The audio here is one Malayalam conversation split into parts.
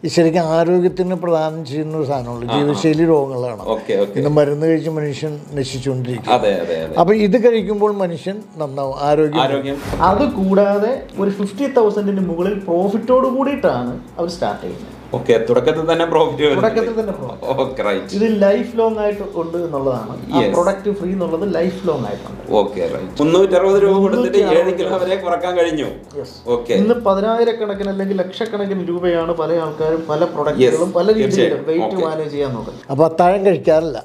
ശരിക്കും ആരോഗ്യത്തിന് പ്രദാനം ചെയ്യുന്ന ഒരു സാധനമുള്ളൂ, ജീവിതശൈലി രോഗങ്ങളാണ്. ഇന്ന് മരുന്ന് കഴിച്ച് മനുഷ്യൻ നശിച്ചുകൊണ്ടിരിക്കും. അപ്പൊ ഇത് കഴിക്കുമ്പോൾ മനുഷ്യൻ നന്നാവും, ആരോഗ്യം. അത് കൂടാതെ ഒരു 50,000 മുകളിൽ പ്രോഫിറ്റോട് കൂടിയിട്ടാണ് അവർ സ്റ്റാർട്ട് ചെയ്യുന്നത്. തുടക്കത്തിൽ തന്നെ പ്രോഫിറ്റ്. ഇത് ലൈഫ് ലോങ് ആയിട്ട് ഉണ്ട് എന്നുള്ളതാണ്. പ്രൊഡക്റ്റ് ഫ്രീ എന്നുള്ളത് ലൈഫ് ലോങ് ആയിട്ടുണ്ട്. 360 രൂപ കൊടുത്തിട്ട് 7 കിലോ വരെ കുറക്കാൻ കഴിഞ്ഞു. ഇന്ന് 10,000 അല്ലെങ്കിൽ ലക്ഷക്കണക്കിന് രൂപയാണ് പല ആൾക്കാരും പല പ്രൊഡക്റ്റുകളും പല രീതിയിലും വെയിറ്റ് മാനേജ് ചെയ്യാൻ നോക്കുന്നത്. അപ്പൊ അത്താഴം കഴിക്കാറില്ല,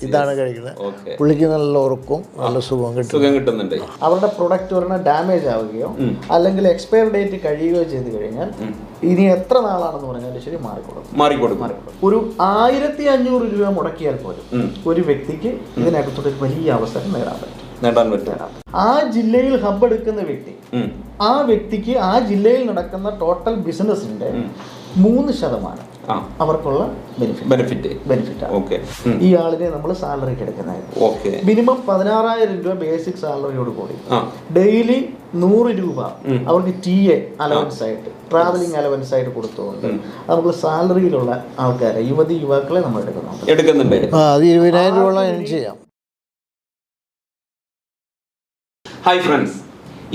ഇതാണ് കഴിക്കുന്നത്. പുള്ളിക്ക് നല്ല ഉറക്കവും നല്ല സുഖം കിട്ടുന്നുണ്ട്. അവരുടെ പ്രൊഡക്റ്റ് ഒരെണ്ണം ഡാമേജ് ആവുകയോ അല്ലെങ്കിൽ എക്സ്പയർ ഡേറ്റ് കഴിയുകയോ ചെയ്ത് കഴിഞ്ഞാൽ ഇനി എത്ര നാളാണെന്ന് പറഞ്ഞാൽ ശരി മാറിക്കൊടുക്കും. ഒരു 1,500 രൂപ മുടക്കിയാൽ പോലും ഒരു വ്യക്തിക്ക് ഇതിനകത്തൊരു വലിയ അവസരം നേടാൻ പറ്റും. ആ ജില്ലയിൽ ഹബ്ബ് എടുക്കുന്ന വ്യക്തി, ആ വ്യക്തിക്ക് ആ ജില്ലയിൽ നടക്കുന്ന ടോട്ടൽ ബിസിനസിന്റെ 3% അവർക്കുള്ള ബെനിഫിറ്റ്. ഈ ആളിനെ നമ്മൾ സാലറിക്ക് എടുക്കുന്നത് മിനിമം 16,000 രൂപ ബേസിക് സാലറിയോട് കൂടി ഡെയിലി 100 രൂപ അവർക്ക് TA അലവൻസ് ആയിട്ട്, ട്രാവലിംഗ് അലവൻസ് ആയിട്ട് കൊടുത്തുകൊണ്ട് നമുക്ക് സാലറിയിലുള്ള ആൾക്കാരെ, യുവാക്കളെ നമ്മൾ എടുക്കുന്നുണ്ട്. 20,000 രൂപ ചെയ്യാം. ഹായ് ഫ്രണ്ട്സ്,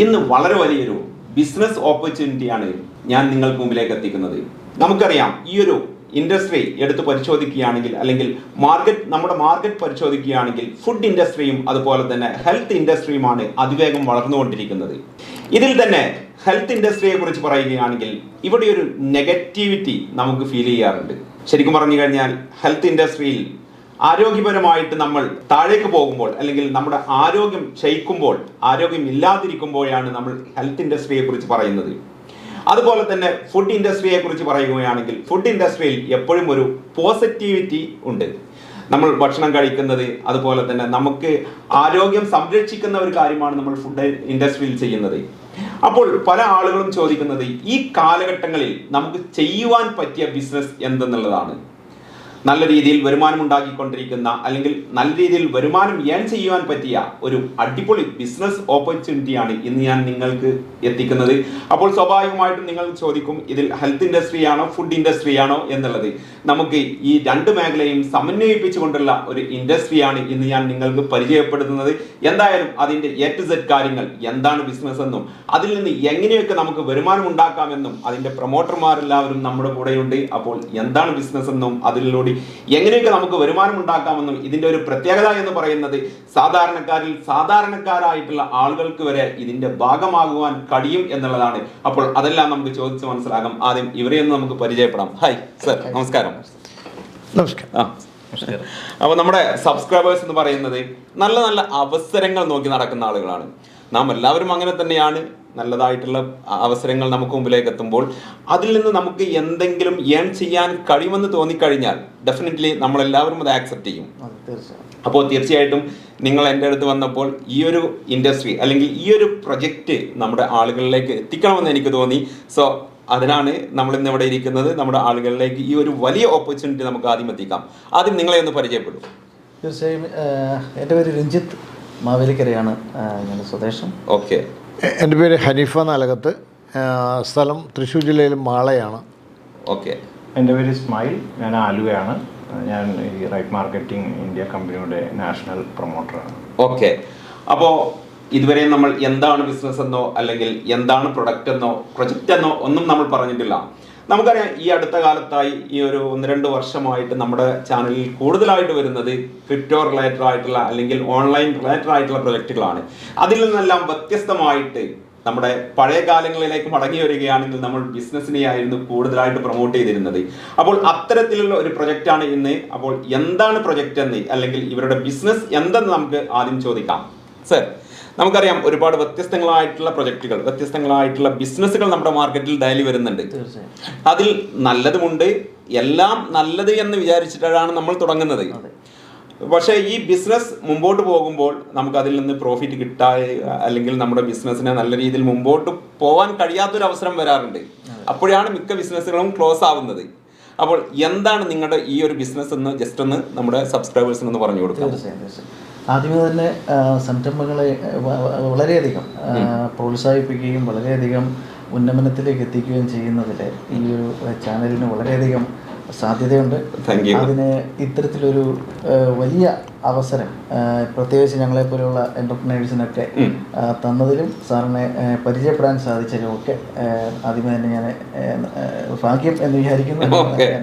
ഇന്ന് വളരെ വലിയൊരു ബിസിനസ് ഓപ്പർച്യൂണിറ്റിയാണ് ഞാൻ നിങ്ങൾക്ക് മുമ്പിലേക്ക് എത്തിക്കുന്നത്. നമുക്കറിയാം, ഈ ഒരു ഇൻഡസ്ട്രി എടുത്ത് പരിശോധിക്കുകയാണെങ്കിൽ, അല്ലെങ്കിൽ നമ്മുടെ മാർക്കറ്റ് പരിശോധിക്കുകയാണെങ്കിൽ, ഫുഡ് ഇൻഡസ്ട്രിയും അതുപോലെ തന്നെ ഹെൽത്ത് ഇൻഡസ്ട്രിയുമാണ് അതിവേഗം വളർന്നുകൊണ്ടിരിക്കുന്നത്. ഇതിൽ തന്നെ ഹെൽത്ത് ഇൻഡസ്ട്രിയെ കുറിച്ച് പറയുകയാണെങ്കിൽ ഇവിടെ ഒരു നെഗറ്റിവിറ്റി നമുക്ക് ഫീൽ ചെയ്യാറുണ്ട്. ശരിക്കും പറഞ്ഞു കഴിഞ്ഞാൽ ഹെൽത്ത് ഇൻഡസ്ട്രിയിൽ ആരോഗ്യപരമായിട്ട് നമ്മൾ താഴേക്ക് പോകുമ്പോൾ, അല്ലെങ്കിൽ നമ്മുടെ ആരോഗ്യം ക്ഷയിക്കുമ്പോൾ, ആരോഗ്യം ഇല്ലാതിരിക്കുമ്പോഴാണ് നമ്മൾ ഹെൽത്ത് ഇൻഡസ്ട്രിയെ കുറിച്ച് പറയുന്നത്. അതുപോലെ തന്നെ ഫുഡ് ഇൻഡസ്ട്രിയെ കുറിച്ച് പറയുകയാണെങ്കിൽ ഫുഡ് ഇൻഡസ്ട്രിയിൽ എപ്പോഴും ഒരു പോസിറ്റിവിറ്റി ഉണ്ട്. നമ്മൾ ഭക്ഷണം കഴിക്കുന്നത്, അതുപോലെ തന്നെ നമുക്ക് ആരോഗ്യം സംരക്ഷിക്കുന്ന ഒരു കാര്യമാണ് നമ്മൾ ഫുഡ് ഇൻഡസ്ട്രിയിൽ ചെയ്യുന്നത്. അപ്പോൾ പല ആളുകളും ചോദിക്കുന്നത്, ഈ കാലഘട്ടങ്ങളിൽ നമുക്ക് ചെയ്യുവാൻ പറ്റിയ ബിസിനസ് എന്തെന്നുള്ളതാണ്. നല്ല രീതിയിൽ വരുമാനം ഉണ്ടാക്കിക്കൊണ്ടിരിക്കുന്ന, അല്ലെങ്കിൽ നല്ല രീതിയിൽ വരുമാനം ഏൺ ചെയ്യുവാൻ പറ്റിയ ഒരു അടിപൊളി ബിസിനസ് ഓപ്പർച്യൂണിറ്റിയാണ് ഇന്ന് ഞാൻ നിങ്ങൾക്ക് എത്തിക്കുന്നത്. അപ്പോൾ സ്വാഭാവികമായിട്ടും നിങ്ങൾ ചോദിക്കും, ഇതിൽ ഹെൽത്ത് ഇൻഡസ്ട്രിയാണോ ഫുഡ് ഇൻഡസ്ട്രിയാണോ എന്നുള്ളത്. നമുക്ക് ഈ രണ്ട് മേഖലയും സമന്വയിപ്പിച്ചുകൊണ്ടുള്ള ഒരു ഇൻഡസ്ട്രിയാണ് ഇന്ന് ഞാൻ നിങ്ങൾക്ക് പരിചയപ്പെടുത്തുന്നത്. എന്തായാലും അതിൻ്റെ A to Z കാര്യങ്ങൾ, എന്താണ് ബിസിനസ് എന്നും അതിൽ നിന്ന് എങ്ങനെയൊക്കെ നമുക്ക് വരുമാനം ഉണ്ടാക്കാമെന്നും അതിൻ്റെ പ്രൊമോട്ടർമാരെല്ലാവരും നമ്മുടെ കൂടെയുണ്ട്. അപ്പോൾ എന്താണ് ബിസിനസ് എന്നും അതിലൂടെ എങ്ങനെയൊക്കെ നമുക്ക് വരുമാനം ഉണ്ടാക്കാമെന്നും ഇതിന്റെ ഒരു പ്രത്യേകത എന്ന് പറയുന്നത് സാധാരണക്കാരായിട്ടുള്ള ആളുകൾക്ക് വരെ ഇതിന്റെ ഭാഗമാകുവാൻ കഴിയും എന്നുള്ളതാണ്. അപ്പോൾ അതെല്ലാം നമുക്ക് ചോദിച്ച് മനസ്സിലാകാം. ആദ്യം ഇവരെയൊന്ന് നമുക്ക് പരിചയപ്പെടാം. ഹായ് സർ, നമസ്കാരം. അപ്പോൾ നമ്മുടെ സബ്സ്ക്രൈബേഴ്സ് എന്ന് പറയുന്നത് നല്ല നല്ല അവസരങ്ങൾ നോക്കി നടക്കുന്ന ആളുകളാണ്. നാം എല്ലാവരും അങ്ങനെ തന്നെയാണ്. നല്ലതായിട്ടുള്ള അവസരങ്ങൾ നമുക്ക് മുമ്പിലേക്ക് എത്തുമ്പോൾ അതിൽ നിന്ന് നമുക്ക് എന്തെങ്കിലും ഏൺ ചെയ്യാൻ കഴിയുമെന്ന് തോന്നിക്കഴിഞ്ഞാൽ ഡെഫിനറ്റ്ലി നമ്മളെല്ലാവരും അത് ആക്സെപ്റ്റ് ചെയ്യും. അപ്പോൾ തീർച്ചയായിട്ടും നിങ്ങൾ എൻ്റെ അടുത്ത് വന്നപ്പോൾ ഈ ഒരു ഇൻഡസ്ട്രി, അല്ലെങ്കിൽ ഈ ഒരു പ്രൊജക്റ്റ് നമ്മുടെ ആളുകളിലേക്ക് എത്തിക്കണമെന്ന് എനിക്ക് തോന്നി. സോ അതിനാണ് നമ്മൾ ഇന്ന് ഇവിടെ ഇരിക്കുന്നത്. നമ്മുടെ ആളുകളിലേക്ക് ഈ ഒരു വലിയ ഓപ്പർച്യൂണിറ്റി നമുക്ക് ആദ്യം എത്തിക്കാം. ആദ്യം നിങ്ങളെ ഒന്ന് പരിചയപ്പെടും. തീർച്ചയായും എൻ്റെ പേര് രഞ്ജിത്ത്, മാവേലിക്കരയാണ് ഞാൻ സ്വദേശം. ഓക്കെ. എൻ്റെ പേര് ഹനീഫ നാലകത്ത്, സ്ഥലം തൃശ്ശൂർ ജില്ലയിൽ മാളയാണ്. ഓക്കെ. എൻ്റെ പേര് ഇസ്മായിൽ, ഞാൻ ആലുവയാണ്. ഞാൻ ഈ റൈറ്റ് മാർക്കറ്റിംഗ് ഇന്ത്യ കമ്പനിയുടെ നാഷണൽ പ്രൊമോട്ടറാണ്. ഓക്കെ. അപ്പോൾ ഇതുവരെ നമ്മൾ എന്താണ് ബിസിനസ് എന്നോ അല്ലെങ്കിൽ എന്താണ് പ്രൊഡക്റ്റ് എന്നോ പ്രൊജക്റ്റ് എന്നോ ഒന്നും നമ്മൾ പറഞ്ഞിട്ടില്ല. നമുക്കറിയാം, ഈ അടുത്ത കാലത്തായി ഈ ഒരു 1-2 വർഷമായിട്ട് നമ്മുടെ ചാനലിൽ കൂടുതലായിട്ട് വരുന്നത് ക്രിപ്റ്റോ റിലേറ്റഡ് ആയിട്ടുള്ള, അല്ലെങ്കിൽ ഓൺലൈൻ റിലേറ്റഡ് ആയിട്ടുള്ള പ്രൊജക്റ്റുകളാണ്. അതിൽ നിന്നെല്ലാം വ്യത്യസ്തമായിട്ട് നമ്മുടെ പഴയ കാലങ്ങളിലേക്ക് മടങ്ങി വരികയാണെങ്കിൽ നമ്മൾ ബിസിനസ്സിനെയായിരുന്നു കൂടുതലായിട്ട് പ്രൊമോട്ട് ചെയ്തിരുന്നത്. അപ്പോൾ അത്തരത്തിലുള്ള ഒരു പ്രൊജക്റ്റാണ് ഇന്ന്. അപ്പോൾ എന്താണ് പ്രൊജക്റ്റ് എന്ന്, അല്ലെങ്കിൽ ഇവരുടെ ബിസിനസ് എന്തെന്ന് നമുക്ക് ആദ്യം ചോദിക്കാം. സർ, നമുക്കറിയാം ഒരുപാട് വ്യത്യസ്തങ്ങളായിട്ടുള്ള പ്രൊജക്റ്റുകൾ, വ്യത്യസ്തങ്ങളായിട്ടുള്ള ബിസിനസ്സുകൾ നമ്മുടെ മാർക്കറ്റിൽ ഡെയിലി വരുന്നുണ്ട്. അതിൽ നല്ലതുമുണ്ട്. എല്ലാം നല്ലത് എന്ന് വിചാരിച്ചിട്ടാണ് നമ്മൾ തുടങ്ങുന്നത്. പക്ഷേ ഈ ബിസിനസ് മുമ്പോട്ട് പോകുമ്പോൾ നമുക്ക് അതിൽ നിന്ന് പ്രോഫിറ്റ് കിട്ടാതെ, അല്ലെങ്കിൽ നമ്മുടെ ബിസിനസ്സിനെ നല്ല രീതിയിൽ മുമ്പോട്ട് പോകാൻ കഴിയാത്തൊരു അവസരം വരാറുണ്ട്. അപ്പോഴാണ് മിക്ക ബിസിനസ്സുകളും ക്ലോസ് ആവുന്നത്. അപ്പോൾ എന്താണ് നിങ്ങളുടെ ഈ ഒരു ബിസിനസ് എന്ന് ജസ്റ്റ് ഒന്ന് നമ്മുടെ സബ്സ്ക്രൈബേഴ്സിന് ഒന്ന് പറഞ്ഞു കൊടുക്കാം. ആദ്യമേ തന്നെ സംരംഭങ്ങളെ വളരെയധികം പ്രോത്സാഹിപ്പിക്കുകയും വളരെയധികം ഉന്നമനത്തിലേക്ക് എത്തിക്കുകയും ചെയ്യുന്നതിൽ ഈ ഒരു ചാനലിന് വളരെയധികം സാധ്യതയുണ്ട്. അതിന് ഇത്തരത്തിലൊരു വലിയ അവസരം പ്രത്യേകിച്ച് ഞങ്ങളെപ്പോലെയുള്ള എൻ്റർപ്രനേഴ്സിനൊക്കെ തന്നതിലും സാറിനെ പരിചയപ്പെടാൻ സാധിച്ചതിലുമൊക്കെ ആദ്യമേ തന്നെ ഞാൻ ഭാഗ്യം എന്ന് വിചാരിക്കുന്നു.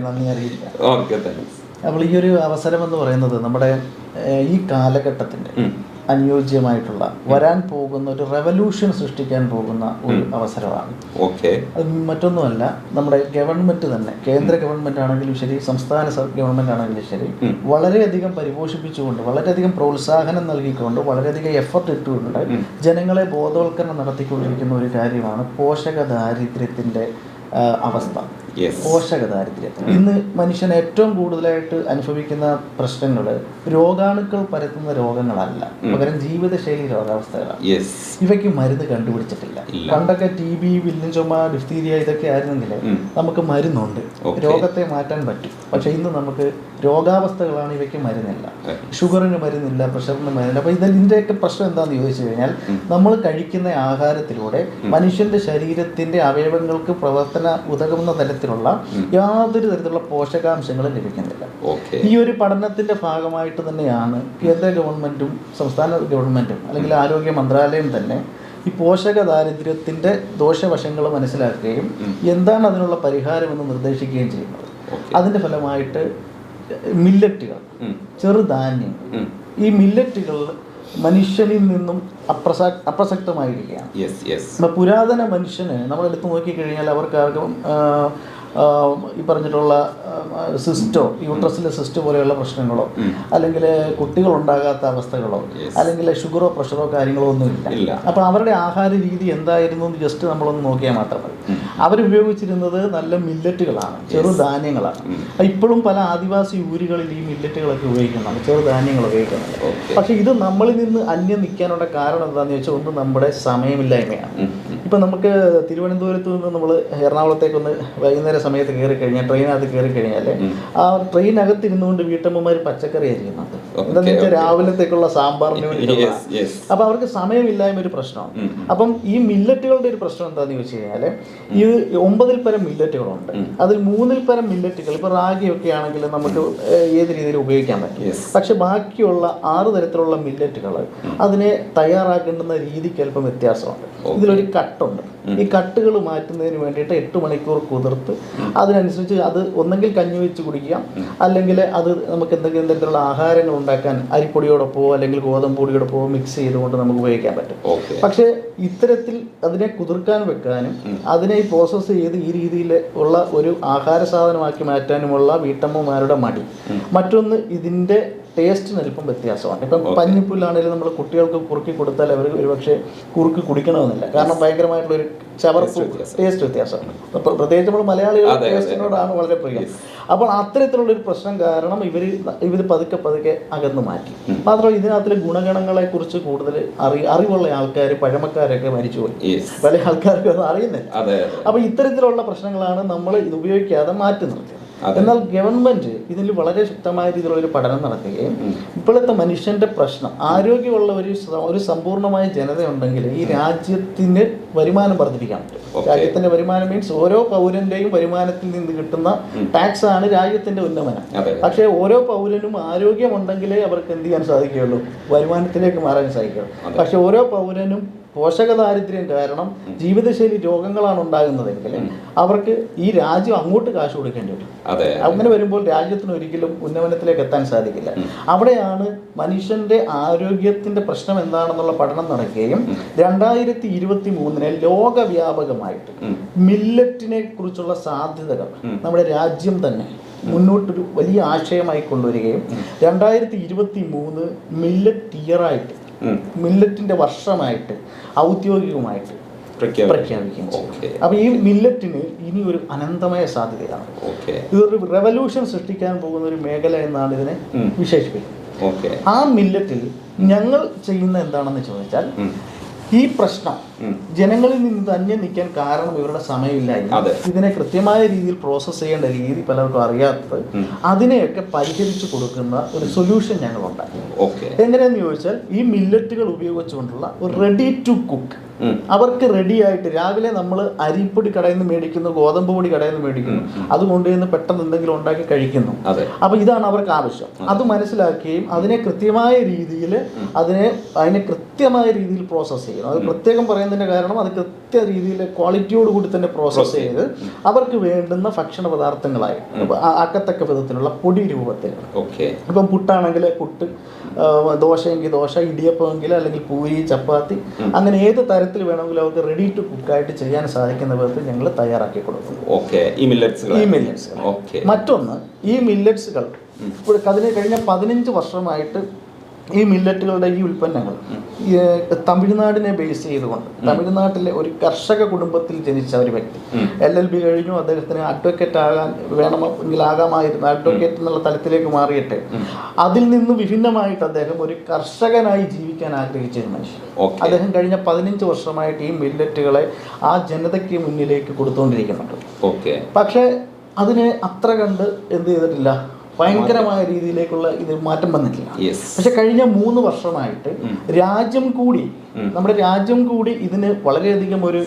നന്ദി അറിയിക്കാം. അപ്പോൾ ഈ ഒരു അവസരം എന്ന് പറയുന്നത് നമ്മുടെ ഈ കാലഘട്ടത്തിൻ്റെ അനുയോജ്യമായിട്ടുള്ള വരാൻ പോകുന്ന ഒരു റെവല്യൂഷൻ സൃഷ്ടിക്കാൻ പോകുന്ന ഒരു അവസരമാണ്. അത് മറ്റൊന്നുമല്ല, നമ്മുടെ ഗവൺമെൻറ് തന്നെ, കേന്ദ്ര ഗവൺമെൻറ് ആണെങ്കിലും ശരി, സംസ്ഥാന ഗവൺമെൻറ് ആണെങ്കിലും ശരി, വളരെയധികം പരിപോഷിപ്പിച്ചുകൊണ്ട്, വളരെയധികം പ്രോത്സാഹനം നൽകിക്കൊണ്ട്, വളരെയധികം എഫർട്ട് ഇട്ടുകൊണ്ട് ജനങ്ങളെ ബോധവൽക്കരണം നടത്തിക്കൊണ്ടിരിക്കുന്ന ഒരു കാര്യമാണ് പോഷക ദാരിദ്ര്യത്തിൻ്റെ അവസ്ഥ. പോഷക ദാരിദ്ര്യം ഇന്ന് മനുഷ്യൻ ഏറ്റവും കൂടുതലായിട്ട് അനുഭവിക്കുന്ന പ്രശ്നങ്ങൾ രോഗാണുക്കൾ പരത്തുന്ന രോഗങ്ങളല്ല, പകരം ജീവിതശൈലി രോഗാവസ്ഥകളാണ്. ഇവയ്ക്ക് മരുന്ന് കണ്ടുപിടിച്ചിട്ടില്ല. പണ്ടൊക്കെ TB, വില്ലൻ ചുമ, ഡിഫ്തീരിയ ഇതൊക്കെ ആയിരുന്നെങ്കിൽ നമുക്ക് മരുന്നുണ്ട്, രോഗത്തെ മാറ്റാൻ പറ്റും. പക്ഷെ ഇന്ന് നമുക്ക് രോഗാവസ്ഥകളാണ്, ഇവയ്ക്ക് മരുന്നില്ല. ഷുഗറിന് മരുന്നില്ല, പ്രഷറിന് മരുന്നില്ല. അപ്പോൾ ഇതിൻ്റെയൊക്കെ പ്രശ്നം എന്താണെന്ന് ചോദിച്ചു കഴിഞ്ഞാൽ നമ്മൾ കഴിക്കുന്ന ആഹാരത്തിലൂടെ മനുഷ്യൻ്റെ ശരീരത്തിൻ്റെ അവയവങ്ങൾക്ക് പ്രവർത്തന ഉതകുന്ന തരത്തിലുള്ള യാതൊരു തരത്തിലുള്ള പോഷകാംശങ്ങളും ലഭിക്കുന്നില്ല. ഈ ഒരു പഠനത്തിന്റെ ഭാഗമായിട്ട് തന്നെയാണ് കേന്ദ്ര ഗവൺമെന്റും സംസ്ഥാന ഗവൺമെന്റും അല്ലെങ്കിൽ ആരോഗ്യ മന്ത്രാലയം തന്നെ ഈ പോഷക ദാരിദ്ര്യത്തിന്റെ ദോഷവശങ്ങൾ മനസ്സിലാക്കുകയും എന്താണ് അതിനുള്ള പരിഹാരമെന്ന് നിർദ്ദേശിക്കുകയും ചെയ്യുന്നത്. അതിന്റെ ഫലമായിട്ട് മില്ലറ്റുകൾ, ചെറുധാന്യങ്ങൾ, ഈ മില്ലറ്റുകൾ മനുഷ്യനിൽ നിന്നും അപ്രസക്തമായിരിക്കുകയാണ്. പുരാതന മനുഷ്യന് നമ്മളെടുത്ത് നോക്കിക്കഴിഞ്ഞാൽ അവർക്കാർക്കും ഈ പറഞ്ഞിട്ടുള്ള സിസ്റ്റോ, യൂട്രസിലെ സിസ്റ്റ് പോലെയുള്ള പ്രശ്നങ്ങളോ, അല്ലെങ്കിൽ കുട്ടികളുണ്ടാകാത്ത അവസ്ഥകളോ, അല്ലെങ്കിൽ ഷുഗറോ പ്രഷറോ കാര്യങ്ങളോ ഒന്നും ഇല്ല. അപ്പോൾ അവരുടെ ആഹാര രീതി എന്തായിരുന്നു എന്ന് ജസ്റ്റ് നമ്മളൊന്ന് നോക്കിയാൽ മാത്രം മതി. അവരുപയോഗിച്ചിരുന്നത് നല്ല മില്ലറ്റുകളാണ്, ചെറുധാന്യങ്ങളാണ്. ഇപ്പോഴും പല ആദിവാസി ഊരുകളിൽ ഈ മില്ലറ്റുകളൊക്കെ ഉപയോഗിക്കുന്നുണ്ട്, ചെറുധാന്യങ്ങൾ ഉപയോഗിക്കുന്നുണ്ട്. പക്ഷേ ഇത് നമ്മളിൽ നിന്ന് അന്യം നിൽക്കാനുള്ള കാരണം എന്താണെന്ന് ചോദിച്ചാൽ ഒന്ന് നമ്മുടെ സമയമില്ലായ്മയാണ്. ഇപ്പം നമുക്ക് തിരുവനന്തപുരത്ത് നിന്ന് നമ്മൾ എറണാകുളത്തേക്കൊന്ന് വൈകുന്നേരം സമയത്ത് കയറി കഴിഞ്ഞാൽ, ട്രെയിനകത്ത് കയറി കഴിഞ്ഞാൽ ആ ട്രെയിനകത്തിരുന്നുകൊണ്ട് വീട്ടമ്മമാർ പച്ചക്കറി ആയിരിക്കുന്നുണ്ട്. എന്താണെന്ന് വെച്ചാൽ രാവിലത്തേക്കുള്ള സാമ്പാറിന് വേണ്ടി. അപ്പം അവർക്ക് സമയമില്ലായ്മ ഒരു പ്രശ്നമാണ്. അപ്പം ഈ മില്ലറ്റുകളുടെ ഒരു പ്രശ്നം എന്താണെന്ന് ചോദിച്ചു കഴിഞ്ഞാൽ ഈ 9 പരം മില്ലറ്റുകളുണ്ട്. അതിൽ 3 പരം മില്ലറ്റുകൾ, ഇപ്പോൾ റാഗിയൊക്കെ ആണെങ്കിൽ നമുക്ക് ഏത് രീതിയിൽ ഉപയോഗിക്കാൻ പറ്റും. പക്ഷെ ബാക്കിയുള്ള 6 തരത്തിലുള്ള മില്ലറ്റുകൾ അതിനെ തയ്യാറാക്കേണ്ടുന്ന രീതിക്ക് അല്പം വ്യത്യാസമുണ്ട്. ഇതിലൊരു കട്ടുണ്ട്. ഈ കട്ടുകൾ മാറ്റുന്നതിന് വേണ്ടിയിട്ട് 8 മണിക്കൂർ കുതിർത്ത് അതിനനുസരിച്ച് അത് ഒന്നെങ്കിൽ കഞ്ഞി വെച്ച് കുടിക്കാം, അല്ലെങ്കിൽ അത് നമുക്ക് എന്തെങ്കിലും തരത്തിലുള്ള ആഹാരങ്ങൾ ഉണ്ടാക്കാൻ അരിപ്പൊടിയോടൊപ്പമോ അല്ലെങ്കിൽ ഗോതമ്പ് പൊടിയോടൊപ്പമോ മിക്സ് ചെയ്തുകൊണ്ട് നമുക്ക് ഉപയോഗിക്കാൻ പറ്റും. പക്ഷേ ഇത്തരത്തിൽ അതിനെ കുതിർക്കാൻ വെക്കാനും അതിനെ പ്രോസസ്സ് ചെയ്ത് ഈ രീതിയിൽ ഉള്ള ഒരു ആഹാര സാധനമാക്കി മാറ്റാനുമുള്ള വീട്ടമ്മമാരുടെ മടി. മറ്റൊന്ന്, ഇതിൻ്റെ ടേസ്റ്റിന് അല്പം വ്യത്യാസമാണ്. ഇപ്പം പഞ്ഞിപ്പുല്ലാണെങ്കിലും നമ്മൾ കുട്ടികൾക്ക് കുറുക്കി കൊടുത്താൽ അവർ ഒരുപക്ഷെ കുറുക്കി കുടിക്കണമെന്നില്ല, കാരണം ഭയങ്കരമായിട്ടുള്ളൊരു ചവർപ്പ് ടേസ്റ്റ് വ്യത്യാസമാണ്. പ്രത്യേകിച്ച് നമ്മൾ മലയാളികൾ ടേസ്റ്റിനോടാണ് വളരെ പ്രിയം. അപ്പോൾ അത്തരത്തിലുള്ളൊരു പ്രശ്നം കാരണം ഇവർ പതുക്കെ അകന്നു മാറ്റി. മാത്രമല്ല ഇതിനകത്തിലെ ഗുണഗണങ്ങളെക്കുറിച്ച് കൂടുതൽ അറിവുള്ള ആൾക്കാർ, പഴമക്കാരൊക്കെ മരിച്ചുപോയി, പല ആൾക്കാർക്ക് ഒന്നും അറിയുന്നില്ല. അപ്പോൾ ഇത്തരത്തിലുള്ള പ്രശ്നങ്ങളാണ് നമ്മൾ ഇത് ഉപയോഗിക്കാതെ മാറ്റി നിർത്തിയത്. എന്നാൽ ഗവൺമെന്റ് ഇതിൽ വളരെ ശക്തമായ രീതിയിലുള്ളൊരു പഠനം നടത്തുകയും ഇപ്പോഴത്തെ മനുഷ്യന്റെ പ്രശ്നം, ആരോഗ്യമുള്ള ഒരു സമ്പൂർണ്ണമായ ജനതയുണ്ടെങ്കിൽ ഈ രാജ്യത്തിന് വരുമാനം വർദ്ധിപ്പിക്കാൻ പറ്റും. രാജ്യത്തിന്റെ വരുമാനം മീൻസ് ഓരോ പൗരന്റെയും വരുമാനത്തിൽ നിന്ന് കിട്ടുന്ന ടാക്സ് ആണ് രാജ്യത്തിന്റെ ഉന്നമനം. പക്ഷേ ഓരോ പൗരനും ആരോഗ്യമുണ്ടെങ്കിലേ അവർക്ക് എന്ത് ചെയ്യാൻ സാധിക്കുകയുള്ളൂ, വരുമാനത്തിലേക്ക് മാറാൻ സാധിക്കുള്ളൂ. പക്ഷെ ഓരോ പൗരനും പോഷക ദാരിദ്ര്യം കാരണം ജീവിതശൈലി രോഗങ്ങളാണ് ഉണ്ടാകുന്നതെങ്കിൽ അവർക്ക് ഈ രാജ്യം അങ്ങോട്ട് കാശ് കൊടുക്കേണ്ടി വരും. അങ്ങനെ വരുമ്പോൾ രാജ്യത്തിന് ഒരിക്കലും ഉന്നമനത്തിലേക്ക് എത്താൻ സാധിക്കില്ല. അവിടെയാണ് മനുഷ്യന്റെ ആരോഗ്യത്തിന്റെ പ്രശ്നം എന്താണെന്നുള്ള പഠനം നടക്കുകയും 2023 ലോകവ്യാപകമായിട്ട് മില്ലറ്റിനെ കുറിച്ചുള്ള സാധ്യതകൾ നമ്മുടെ രാജ്യം തന്നെ മുന്നോട്ടൊരു വലിയ ആശയമായി കൊണ്ടുവരികയും 2023 മില്ലറ്റ് ഇയറായിട്ട്, മില്ലറ്റിന്റെ വർഷമായിട്ട് ഔദ്യോഗികമായിട്ട് പ്രഖ്യാപിക്കുകയും ചെയ്യും. അപ്പൊ ഈ മില്ലറ്റിന് ഇനി ഒരു അനന്തമായ സാധ്യതയാണ്. ഇതൊരു റെവല്യൂഷൻ സൃഷ്ടിക്കാൻ പോകുന്ന ഒരു മേഖല എന്നാണ് ഇതിനെ വിശേഷിപ്പിക്കുന്നത്. ആ മില്ലറ്റിൽ ഞങ്ങൾ ചെയ്യുന്ന എന്താണെന്ന് ചോദിച്ചാൽ ഈ പ്രശ്നം ജനങ്ങളിൽ നിന്ന് ഇത് അന്യം നിൽക്കാൻ കാരണം ഇവരുടെ സമയമില്ലായ്മ, ഇതിനെ കൃത്യമായ രീതിയിൽ പ്രോസസ്സ് ചെയ്യേണ്ട രീതി പലർക്കും അറിയാത്തത്, അതിനെയൊക്കെ പരിഹരിച്ചു കൊടുക്കുന്ന ഒരു സൊല്യൂഷൻ ഞങ്ങൾ ഉണ്ടാക്കി. എങ്ങനെയാന്ന് ചോദിച്ചാൽ ഈ മില്ലറ്റുകൾ ഉപയോഗിച്ചുകൊണ്ടുള്ള ഒരു റെഡി ടു കുക്ക്, അവർക്ക് റെഡി ആയിട്ട് രാവിലെ നമ്മൾ അരിപ്പൊടി കടയിൽ നിന്ന് മേടിക്കുന്നു, ഗോതമ്പ് പൊടി കടയിൽ നിന്ന് മേടിക്കുന്നു, അത് കൊണ്ടുവന്ന് പെട്ടെന്ന് എന്തെങ്കിലും ഉണ്ടാക്കി കഴിക്കുന്നു. അപ്പൊ ഇതാണ് അവർക്ക് ആവശ്യം. അത് മനസ്സിലാക്കുകയും അതിനെ കൃത്യമായ രീതിയിൽ അതിനെ കൃത്യമായ രീതിയിൽ പ്രോസസ്സ് ചെയ്യണം. അത് പ്രത്യേകം പറയുന്നതിന്റെ കാരണം അത് കൃത്യ രീതിയിൽ ക്വാളിറ്റിയോട് കൂടി തന്നെ പ്രോസസ്സ് ചെയ്ത് അവർക്ക് വേണ്ടുന്ന ഭക്ഷണ പദാർത്ഥങ്ങളായി ആക്കത്തക്ക വിധത്തിലുള്ള പൊടി രൂപത്തിൽ. ഇപ്പം പുട്ടാണെങ്കിൽ പുട്ട്, ദോശയെങ്കിൽ ദോശ, ഇടിയപ്പമെങ്കിൽ അല്ലെങ്കിൽ പൂരി, ചപ്പാത്തി, അങ്ങനെ ഏത് തരത്തിൽ വേണമെങ്കിലും അവർക്ക് റെഡി ടു കുക്കായിട്ട് ചെയ്യാൻ സാധിക്കുന്ന വിധത്തിൽ ഞങ്ങൾ തയ്യാറാക്കി കൊടുക്കുന്നു ഈ മില്ലറ്റ്സുകൾ. മറ്റൊന്ന്, ഈ മില്ലറ്റ്സുകൾ അതിന് കഴിഞ്ഞ 15 വർഷമായിട്ട് ഈ മില്ലറ്റുകളുടെ ഈ ഉൽപ്പന്നങ്ങൾ തമിഴ്നാടിനെ ബേസ് ചെയ്തുകൊണ്ട്, തമിഴ്നാട്ടിലെ ഒരു കർഷക കുടുംബത്തിൽ ജനിച്ച ഒരു വ്യക്തി, LLB കഴിഞ്ഞു, അദ്ദേഹത്തിന് അഡ്വക്കേറ്റ് വേണമെങ്കിൽ ആകാമായിരുന്നു, അഡ്വക്കേറ്റ് എന്നുള്ള തലത്തിലേക്ക് മാറിയിട്ട് അതിൽ നിന്ന് വിഭിന്നമായിട്ട് അദ്ദേഹം ഒരു കർഷകനായി ജീവിക്കാൻ ആഗ്രഹിച്ച ഒരു മനുഷ്യൻ. അദ്ദേഹം കഴിഞ്ഞ 15 വർഷമായിട്ട് ഈ മില്ലറ്റുകളെ ആ ജനതയ്ക്ക് മുന്നിലേക്ക് കൊടുത്തുകൊണ്ടിരിക്കുന്നുണ്ട്. പക്ഷേ അതിന് അത്ര കണ്ട് എന്ത് ചെയ്തിട്ടില്ല, ഭയങ്കരമായ രീതിയിലേക്കുള്ള ഇത് മാറ്റം വന്നിട്ടില്ല. പക്ഷെ കഴിഞ്ഞ 3 വർഷമായിട്ട് നമ്മുടെ രാജ്യം കൂടി ഇതിന് വളരെയധികം ഒരു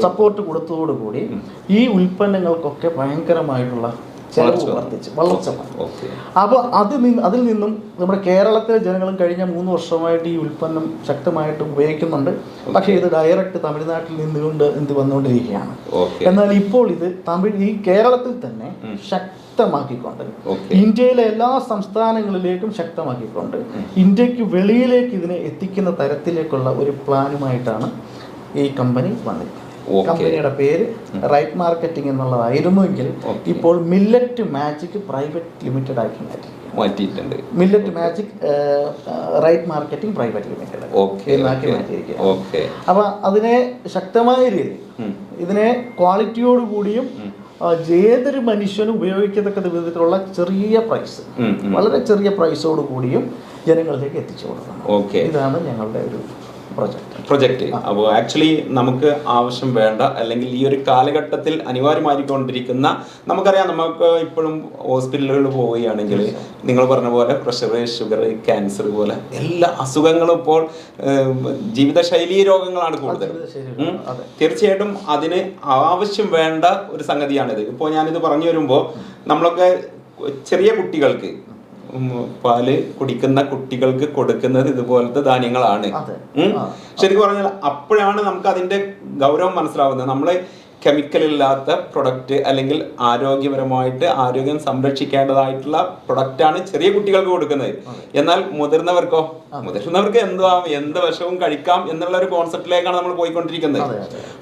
സപ്പോർട്ട് കൊടുത്തതോടുകൂടി ഈ ഉൽപ്പന്നങ്ങൾക്കൊക്കെ ഭയങ്കരമായിട്ടുള്ള ചെലവ് വർദ്ധിച്ചു, വളർച്ച. അപ്പോൾ അതിൽ നിന്നും നമ്മുടെ കേരളത്തിലെ ജനങ്ങളും കഴിഞ്ഞ 3 വർഷമായിട്ട് ഈ ഉൽപ്പന്നം ശക്തമായിട്ട് ഉപയോഗിക്കുന്നുണ്ട്. പക്ഷേ ഇത് ഡയറക്റ്റ് തമിഴ്നാട്ടിൽ നിന്നുകൊണ്ട് വന്നുകൊണ്ടിരിക്കുകയാണ്. എന്നാൽ ഇപ്പോൾ ഇത് ഈ കേരളത്തിൽ തന്നെ ശക്തമാക്കിക്കൊണ്ട്, ഇന്ത്യയിലെ എല്ലാ സംസ്ഥാനങ്ങളിലേക്കും ശക്തമാക്കിക്കൊണ്ട്, ഇന്ത്യക്ക് വെളിയിലേക്ക് ഇതിനെ എത്തിക്കുന്ന തരത്തിലേക്കുള്ള ഒരു പ്ലാനുമായിട്ടാണ് ഈ കമ്പനി വന്നിരിക്കുന്നത്. കമ്പനിയുടെ പേര് റൈറ്റ് മാർക്കറ്റിംഗ് എന്നുള്ളതായിരുന്നുവെങ്കിൽ ഇപ്പോൾ മില്ലറ്റ് മാജിക് പ്രൈവറ്റ് ലിമിറ്റഡ് ആക്കി മാറ്റിയിട്ടുണ്ട്. Millet magic right marketing private limited എന്നാക്കി മാറ്റിയിരിക്കുക. അപ്പൊ അതിനെ ശക്തമായ രീതിയിൽ ഇതിനെ ക്വാളിറ്റിയോടുകൂടിയും ഏതൊരു മനുഷ്യനും ഉപയോഗിക്കത്തക്ക വിധത്തിലുള്ള ചെറിയ പ്രൈസ്, വളരെ ചെറിയ പ്രൈസോട് കൂടിയും ജനങ്ങളിലേക്ക് എത്തിച്ചു കൊടുക്കണം. ഇതാണ് ഞങ്ങളുടെ ഒരു പ്രൊജക്റ്റ്. അപ്പോൾ ആക്ച്വലി നമുക്ക് ആവശ്യം വേണ്ട, അല്ലെങ്കിൽ ഈ ഒരു കാലഘട്ടത്തിൽ അനിവാര്യമായിക്കൊണ്ടിരിക്കുന്ന, നമുക്കറിയാം, നമുക്ക് ഇപ്പോഴും ഹോസ്പിറ്റലുകളിൽ പോവുകയാണെങ്കിൽ നിങ്ങൾ പറഞ്ഞ പോലെ പ്രഷർ, ഷുഗർ, ക്യാൻസർ പോലെ എല്ലാ അസുഖങ്ങളും ഇപ്പോൾ ജീവിതശൈലീ രോഗങ്ങളാണ് കൂടുതൽ. തീർച്ചയായിട്ടും അതിന് ആവശ്യം വേണ്ട ഒരു സംഗതിയാണിത്. ഇപ്പോൾ ഞാനിത് പറഞ്ഞു വരുമ്പോൾ നമ്മളൊക്കെ ചെറിയ കുട്ടികൾക്ക്, പാല് കുടിക്കുന്ന കുട്ടികൾക്ക് കൊടുക്കുന്നത് ഇതുപോലത്തെ ധാന്യങ്ങളാണ്. ശരിക്കും പറഞ്ഞാൽ അപ്പോഴാണ് നമുക്ക് അതിന്റെ ഗൗരവം മനസ്സിലാവുന്നത്. നമ്മള് കെമിക്കൽ ഇല്ലാത്ത പ്രൊഡക്റ്റ്, അല്ലെങ്കിൽ ആരോഗ്യപരമായിട്ട് ആരോഗ്യം സംരക്ഷിക്കേണ്ടതായിട്ടുള്ള പ്രൊഡക്റ്റാണ് ചെറിയ കുട്ടികൾക്ക് കൊടുക്കുന്നത്. എന്നാൽ മുതിർന്നവർക്ക് എന്ത് വിഷവും കഴിക്കാം എന്നുള്ള ഒരു കോൺസെപ്റ്റിലേക്കാണ് നമ്മൾ പോയിക്കൊണ്ടിരിക്കുന്നത്.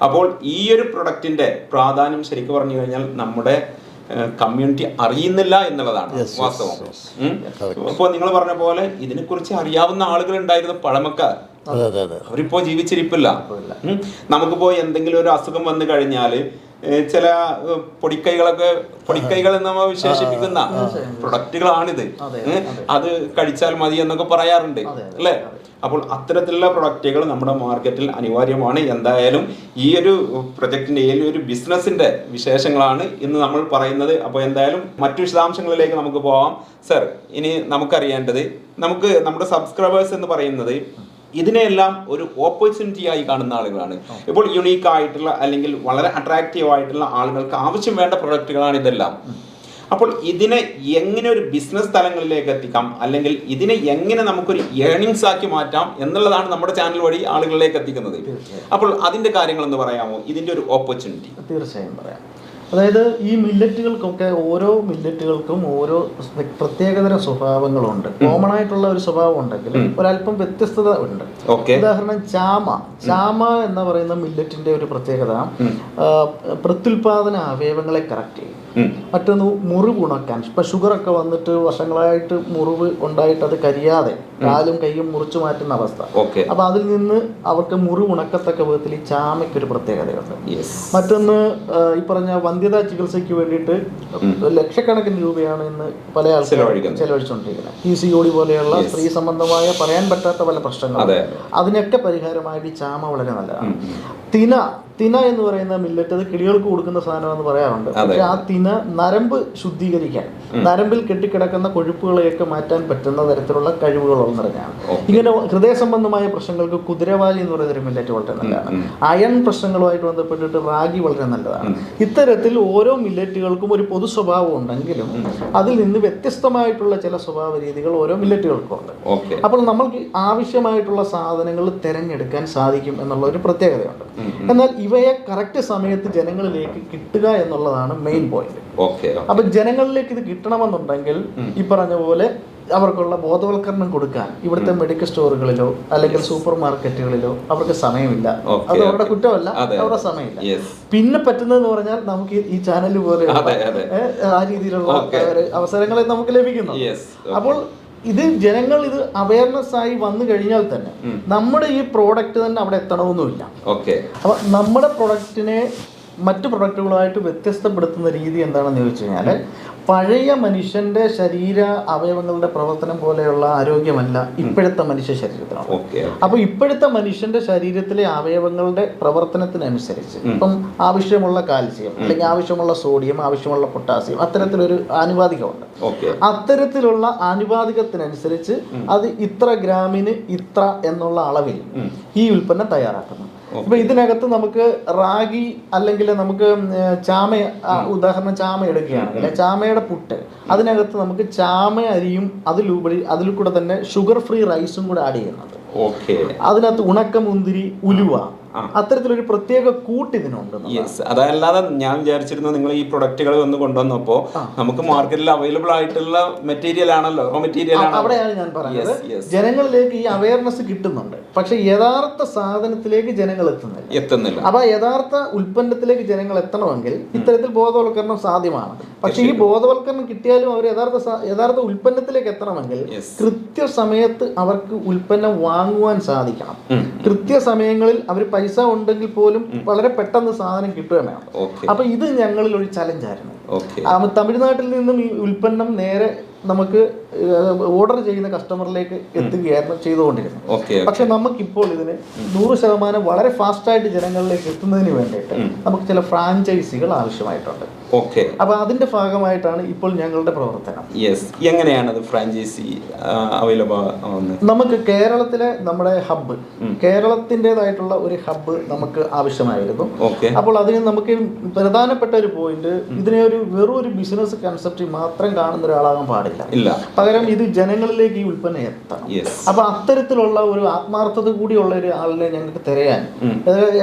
അപ്പോൾ ഈ ഒരു പ്രൊഡക്റ്റിന്റെ പ്രാധാന്യം ശരിക്കും പറഞ്ഞു കഴിഞ്ഞാൽ നമ്മുടെ കമ്മ്യൂണിറ്റി അറിയുന്നില്ല എന്നുള്ളതാണ് വാസ്തവം. ഇപ്പോൾ നിങ്ങൾ പറഞ്ഞ പോലെ ഇതിനെക്കുറിച്ച് അറിയാവുന്ന ആളുകൾ ഉണ്ടായിരുന്നു, പഴമക്കാർ. അവരിപ്പോ ജീവിച്ചിരിപ്പില്ല. നമുക്കിപ്പോ എന്തെങ്കിലും ഒരു അസുഖം വന്നു കഴിഞ്ഞാല് ചില പൊടിക്കൈകൾ എന്ന് നമ്മൾ വിശേഷിപ്പിക്കുന്ന പ്രൊഡക്റ്റുകളാണിത്. അത് കഴിച്ചാൽ മതി എന്നൊക്കെ പറയാറുണ്ട് അല്ലേ? അപ്പോൾ അത്തരത്തിലുള്ള പ്രൊഡക്റ്റുകൾ നമ്മുടെ മാർക്കറ്റിൽ അനിവാര്യമാണ്. എന്തായാലും ഈ ഒരു പ്രൊജക്ടിന്റെ, ഈ ഒരു ബിസിനസിന്റെ വിശേഷങ്ങളാണ് ഇന്ന് നമ്മൾ പറയുന്നത്. അപ്പോൾ എന്തായാലും മറ്റു വിശദാംശങ്ങളിലേക്ക് നമുക്ക് പോവാം. സർ, ഇനി നമുക്കറിയേണ്ടത്, നമ്മുടെ സബ്സ്ക്രൈബേഴ്സ് എന്ന് പറയുന്നത് ഇതിനെല്ലാം ഒരു ഓപ്പർച്യൂണിറ്റി ആയി കാണുന്ന ആളുകളാണ്. ഇപ്പോൾ യുണീക്ക് ആയിട്ടുള്ള, അല്ലെങ്കിൽ വളരെ അട്രാക്റ്റീവ് ആയിട്ടുള്ള ആളുകൾക്ക് ആവശ്യം വേണ്ട പ്രൊഡക്റ്റുകളാണ് ഇതെല്ലാം. അപ്പോൾ ഇതിനെ എങ്ങനെ ഒരു ബിസിനസ് തലങ്ങളിലേക്ക് എത്തിക്കാം, അല്ലെങ്കിൽ ഇതിനെ എങ്ങനെ നമുക്കൊരു ഏർണിങ്സ് ആക്കി മാറ്റാം എന്നുള്ളതാണ് നമ്മുടെ ചാനൽ വഴി ആളുകളിലേക്ക് എത്തിക്കുന്നത്. അപ്പോൾ അതിന്റെ കാര്യങ്ങൾ എന്ന് പറയാമോ, ഇതിന്റെ ഒരു ഓപ്പർച്യൂണിറ്റി? തീർച്ചയായും പറയാം. അതായത് ഈ മില്ലറ്റുകൾക്കൊക്കെ, ഓരോ മില്ലറ്റുകൾക്കും ഓരോ പ്രത്യേകതര സ്വഭാവങ്ങളുണ്ട്. കോമൺ ആയിട്ടുള്ള ഒരു സ്വഭാവം ഉണ്ടെങ്കിൽ ഒരല്പം വ്യത്യസ്തത ഉണ്ട്. ഉദാഹരണം ചാമ എന്ന് പറയുന്ന മില്ലറ്റിന്റെ ഒരു പ്രത്യേകത പ്രത്യുൽപാദന അവയവങ്ങളെ കറക്റ്റ് ചെയ്യും. മറ്റൊന്ന് മുറിവ് ഉണക്കാൻ. ഇപ്പം ഷുഗറൊക്കെ വന്നിട്ട് വർഷങ്ങളായിട്ട് മുറിവ് ഉണ്ടായിട്ട് അത് കരിയാതെ കാലും കൈയും മുറിച്ചു മാറ്റുന്ന അവസ്ഥ. അപ്പോൾ അതിൽ നിന്ന് അവർക്ക് മുറിവ് ഉണക്കത്തക്ക വിധത്തിൽ ഈ ചാമയ്ക്കൊരു പ്രത്യേകതയുണ്ട്. മറ്റൊന്ന് ഈ പറഞ്ഞ വന്ധ്യതാ ചികിത്സയ്ക്ക് വേണ്ടിയിട്ട് ലക്ഷക്കണക്കിന് രൂപയാണ് ഇന്ന് പല ആൾക്കാരും ചെലവഴിച്ചുകൊണ്ടിരിക്കുന്നത്. PCOD പോലെയുള്ള സ്ത്രീ സംബന്ധമായ പറയാൻ പറ്റാത്ത പല പ്രശ്നങ്ങൾ, അതിനൊക്കെ പരിഹാരമായിട്ട് ഈ ചാമ വളരെ നല്ലതാണ്. തിന എന്ന് പറയുന്ന മില്ലറ്റ്, അത് കിളികൾക്ക് കൊടുക്കുന്ന സാധനമെന്ന് പറയാറുണ്ട്. പക്ഷെ ആ തിന നരമ്പ് ശുദ്ധീകരിക്കാൻ, നരമ്പിൽ കെട്ടിക്കിടക്കുന്ന കൊഴുപ്പുകളെയൊക്കെ മാറ്റാൻ പറ്റുന്ന തരത്തിലുള്ള കഴിവുകളുള്ള നിറഞ്ഞാണ്. ഇങ്ങനെ ഹൃദയ സംബന്ധമായ പ്രശ്നങ്ങൾക്ക് കുതിരവാലി എന്ന് പറയുന്നൊരു മില്ലറ്റ് വളരെ നല്ലതാണ്. അയൺ പ്രശ്നങ്ങളുമായിട്ട് ബന്ധപ്പെട്ടിട്ട് റാഗി വളരെ നല്ലതാണ്. ഇത്തരത്തിൽ ഓരോ മില്ലറ്റുകൾക്കും ഒരു പൊതു സ്വഭാവം ഉണ്ടെങ്കിലും അതിൽ നിന്ന് വ്യത്യസ്തമായിട്ടുള്ള ചില സ്വഭാവ രീതികൾ ഓരോ മില്ലറ്റുകൾക്കും ഉണ്ട്. അപ്പോൾ നമ്മൾക്ക് ആവശ്യമായിട്ടുള്ള സാധനങ്ങൾ തിരഞ്ഞെടുക്കാൻ സാധിക്കും എന്നുള്ള ഒരു പ്രത്യേകതയുണ്ട്. എന്നാൽ ഇവയെ കറക്റ്റ് സമയത്ത് ജനങ്ങളിലേക്ക് കിട്ടുക എന്നുള്ളതാണ് മെയിൻ പോയിന്റ്. അപ്പൊ ജനങ്ങളിലേക്ക് ഇത് കിട്ടണമെന്നുണ്ടെങ്കിൽ ഈ പറഞ്ഞ പോലെ അവർക്കുള്ള ബോധവൽക്കരണം കൊടുക്കാൻ ഇവിടുത്തെ മെഡിക്കൽ സ്റ്റോറുകളിലോ അല്ലെങ്കിൽ സൂപ്പർ മാർക്കറ്റുകളിലോ അവർക്ക് സമയമില്ല. അത് അവരുടെ കുറ്റമല്ല, അവരുടെ സമയമില്ല. പിന്നെ പറ്റുന്നതെന്ന് പറഞ്ഞാൽ നമുക്ക് ഈ ചാനൽ പോലെ ആ രീതിയിലുള്ള അവസരങ്ങൾ നമുക്ക് ലഭിക്കുന്നു. അപ്പോൾ ഇത് ജനങ്ങൾ ഇത് അവയർനെസ് ആയി വന്നു കഴിഞ്ഞാൽ തന്നെ നമ്മുടെ ഈ പ്രോഡക്റ്റ് തന്നെ അവിടെ എത്തണമെന്നുമില്ല. അപ്പൊ നമ്മുടെ പ്രൊഡക്റ്റിനെ മറ്റു പ്രൊഡക്റ്റുകളുമായിട്ട് വ്യത്യസ്തപ്പെടുത്തുന്ന രീതി എന്താണെന്ന് ചോദിച്ചു കഴിഞ്ഞാൽ, പഴയ മനുഷ്യന്റെ ശരീര അവയവങ്ങളുടെ പ്രവർത്തനം പോലെയുള്ള ആരോഗ്യമല്ല ഇപ്പോഴത്തെ മനുഷ്യ ശരീരത്തിനാണ്. അപ്പോൾ ഇപ്പോഴത്തെ മനുഷ്യന്റെ ശരീരത്തിലെ അവയവങ്ങളുടെ പ്രവർത്തനത്തിനനുസരിച്ച് ഇപ്പം ആവശ്യമുള്ള കാൽസ്യം അല്ലെങ്കിൽ ആവശ്യമുള്ള സോഡിയം, ആവശ്യമുള്ള പൊട്ടാസ്യം, അത്തരത്തിലൊരു ആനുപാതികമുണ്ട്. അത്തരത്തിലുള്ള ആനുപാതികത്തിനനുസരിച്ച് അത് ഇത്ര ഗ്രാമിന് ഇത്ര എന്നുള്ള അളവിൽ ഈ ഉൽപ്പന്നം തയ്യാറാക്കുന്നു. അപ്പൊ ഇതിനകത്ത് നമുക്ക് റാഗി അല്ലെങ്കിൽ നമുക്ക് ചാമ, ഉദാഹരണം ചാമ എടുക്കുകയാണെങ്കിൽ ചാമയുടെ പുട്ട്, അതിനകത്ത് നമുക്ക് ചാമ അരിയും അതിൽ കൂടെ തന്നെ ഷുഗർ ഫ്രീ റൈസും കൂടെ ആഡ് ചെയ്യുന്നുണ്ട്. അതിനകത്ത് ഉണക്കമുന്തിരി, ഉലുവ, അത്തരത്തിലൊരു പ്രത്യേക കൂട്ട് ഇതിനുണ്ട്. അതല്ലാതെ ഞാൻ വിചാരിച്ചിരുന്നു നിങ്ങൾ ഈ പ്രൊഡക്റ്റുകൾ ഒന്ന് കൊണ്ടുവന്നപ്പോ നമുക്ക് മാർക്കറ്റിൽ അവൈലബിൾ ആയിട്ടുള്ള മെറ്റീരിയൽ ആണല്ലോ, റോ മെറ്റീരിയൽ ആണ്. അവിടെയാണ് ഞാൻ പറഞ്ഞത്, ജനങ്ങളിലേക്ക് ഈ അവയർനെസ് കിട്ടുന്നുണ്ട്, പക്ഷെ യഥാർത്ഥ സാധനത്തിലേക്ക് ജനങ്ങൾ എത്തുന്നില്ല. അപ്പൊ യഥാർത്ഥ ഉൽപ്പന്നത്തിലേക്ക് ജനങ്ങൾ എത്തണമെങ്കിൽ ഇത്തരത്തിൽ ബോധവൽക്കരണം സാധ്യമാണ്. പക്ഷെ ഈ ബോധവൽക്കരണം കിട്ടിയാലും അവർ യഥാർത്ഥ ഉൽപ്പന്നത്തിലേക്ക് എത്തണമെങ്കിൽ കൃത്യസമയത്ത് അവർക്ക് ഉൽപ്പന്നം വാങ്ങുവാൻ സാധിക്കണം. കൃത്യസമയങ്ങളിൽ അവർ പൈസ ഉണ്ടെങ്കിൽ പോലും വളരെ പെട്ടെന്ന് സാധനം കിട്ടുകയും വേണം. അപ്പൊ ഇത് ഞങ്ങളിൽ ഒരു ചലഞ്ചായിരുന്നു. തമിഴ്നാട്ടിൽ നിന്നും ഈ ഉൽപ്പന്നം നേരെ നമുക്ക് ഓർഡർ ചെയ്യുന്ന കസ്റ്റമറിലേക്ക് എത്തുകയായിരുന്നു ചെയ്തുകൊണ്ടിരുന്നത്. പക്ഷെ നമുക്കിപ്പോൾ ഇതിന് 100% വളരെ ഫാസ്റ്റായിട്ട് ജനങ്ങളിലേക്ക് എത്തുന്നതിന് വേണ്ടിയിട്ട് നമുക്ക് ചില ഫ്രാഞ്ചൈസികൾ ആവശ്യമായിട്ടുണ്ട്. അപ്പൊ അതിന്റെ ഭാഗമായിട്ടാണ് ഇപ്പോൾ ഞങ്ങളുടെ പ്രവർത്തനം. എങ്ങനെയാണ് ഫ്രാഞ്ചൈസി അവൈലബിൾ? നമുക്ക് കേരളത്തിലെ നമ്മുടെ ഹബ്ബ്, കേരളത്തിൻ്റെതായിട്ടുള്ള ഒരു ഹബ്ബ് നമുക്ക് ആവശ്യമായിരുന്നു. അപ്പോൾ അതിന് നമുക്ക് പ്രധാനപ്പെട്ട ഒരു പോയിന്റ്, ഇതിനെ വെറും ഒരു ബിസിനസ് കൺസെപ്റ്റ് മാത്രം കാണുന്ന ഒരാളാകാൻ പാടില്ല. പകരം ഇത് ജനങ്ങളിലേക്ക് ഈ ഉൽപ്പന്നം എത്തണം. അപ്പൊ അത്തരത്തിലുള്ള ഒരു ആത്മാർത്ഥത കൂടിയുള്ള ഒരു ആളിനെ ഞങ്ങൾക്ക് തിരയാൻ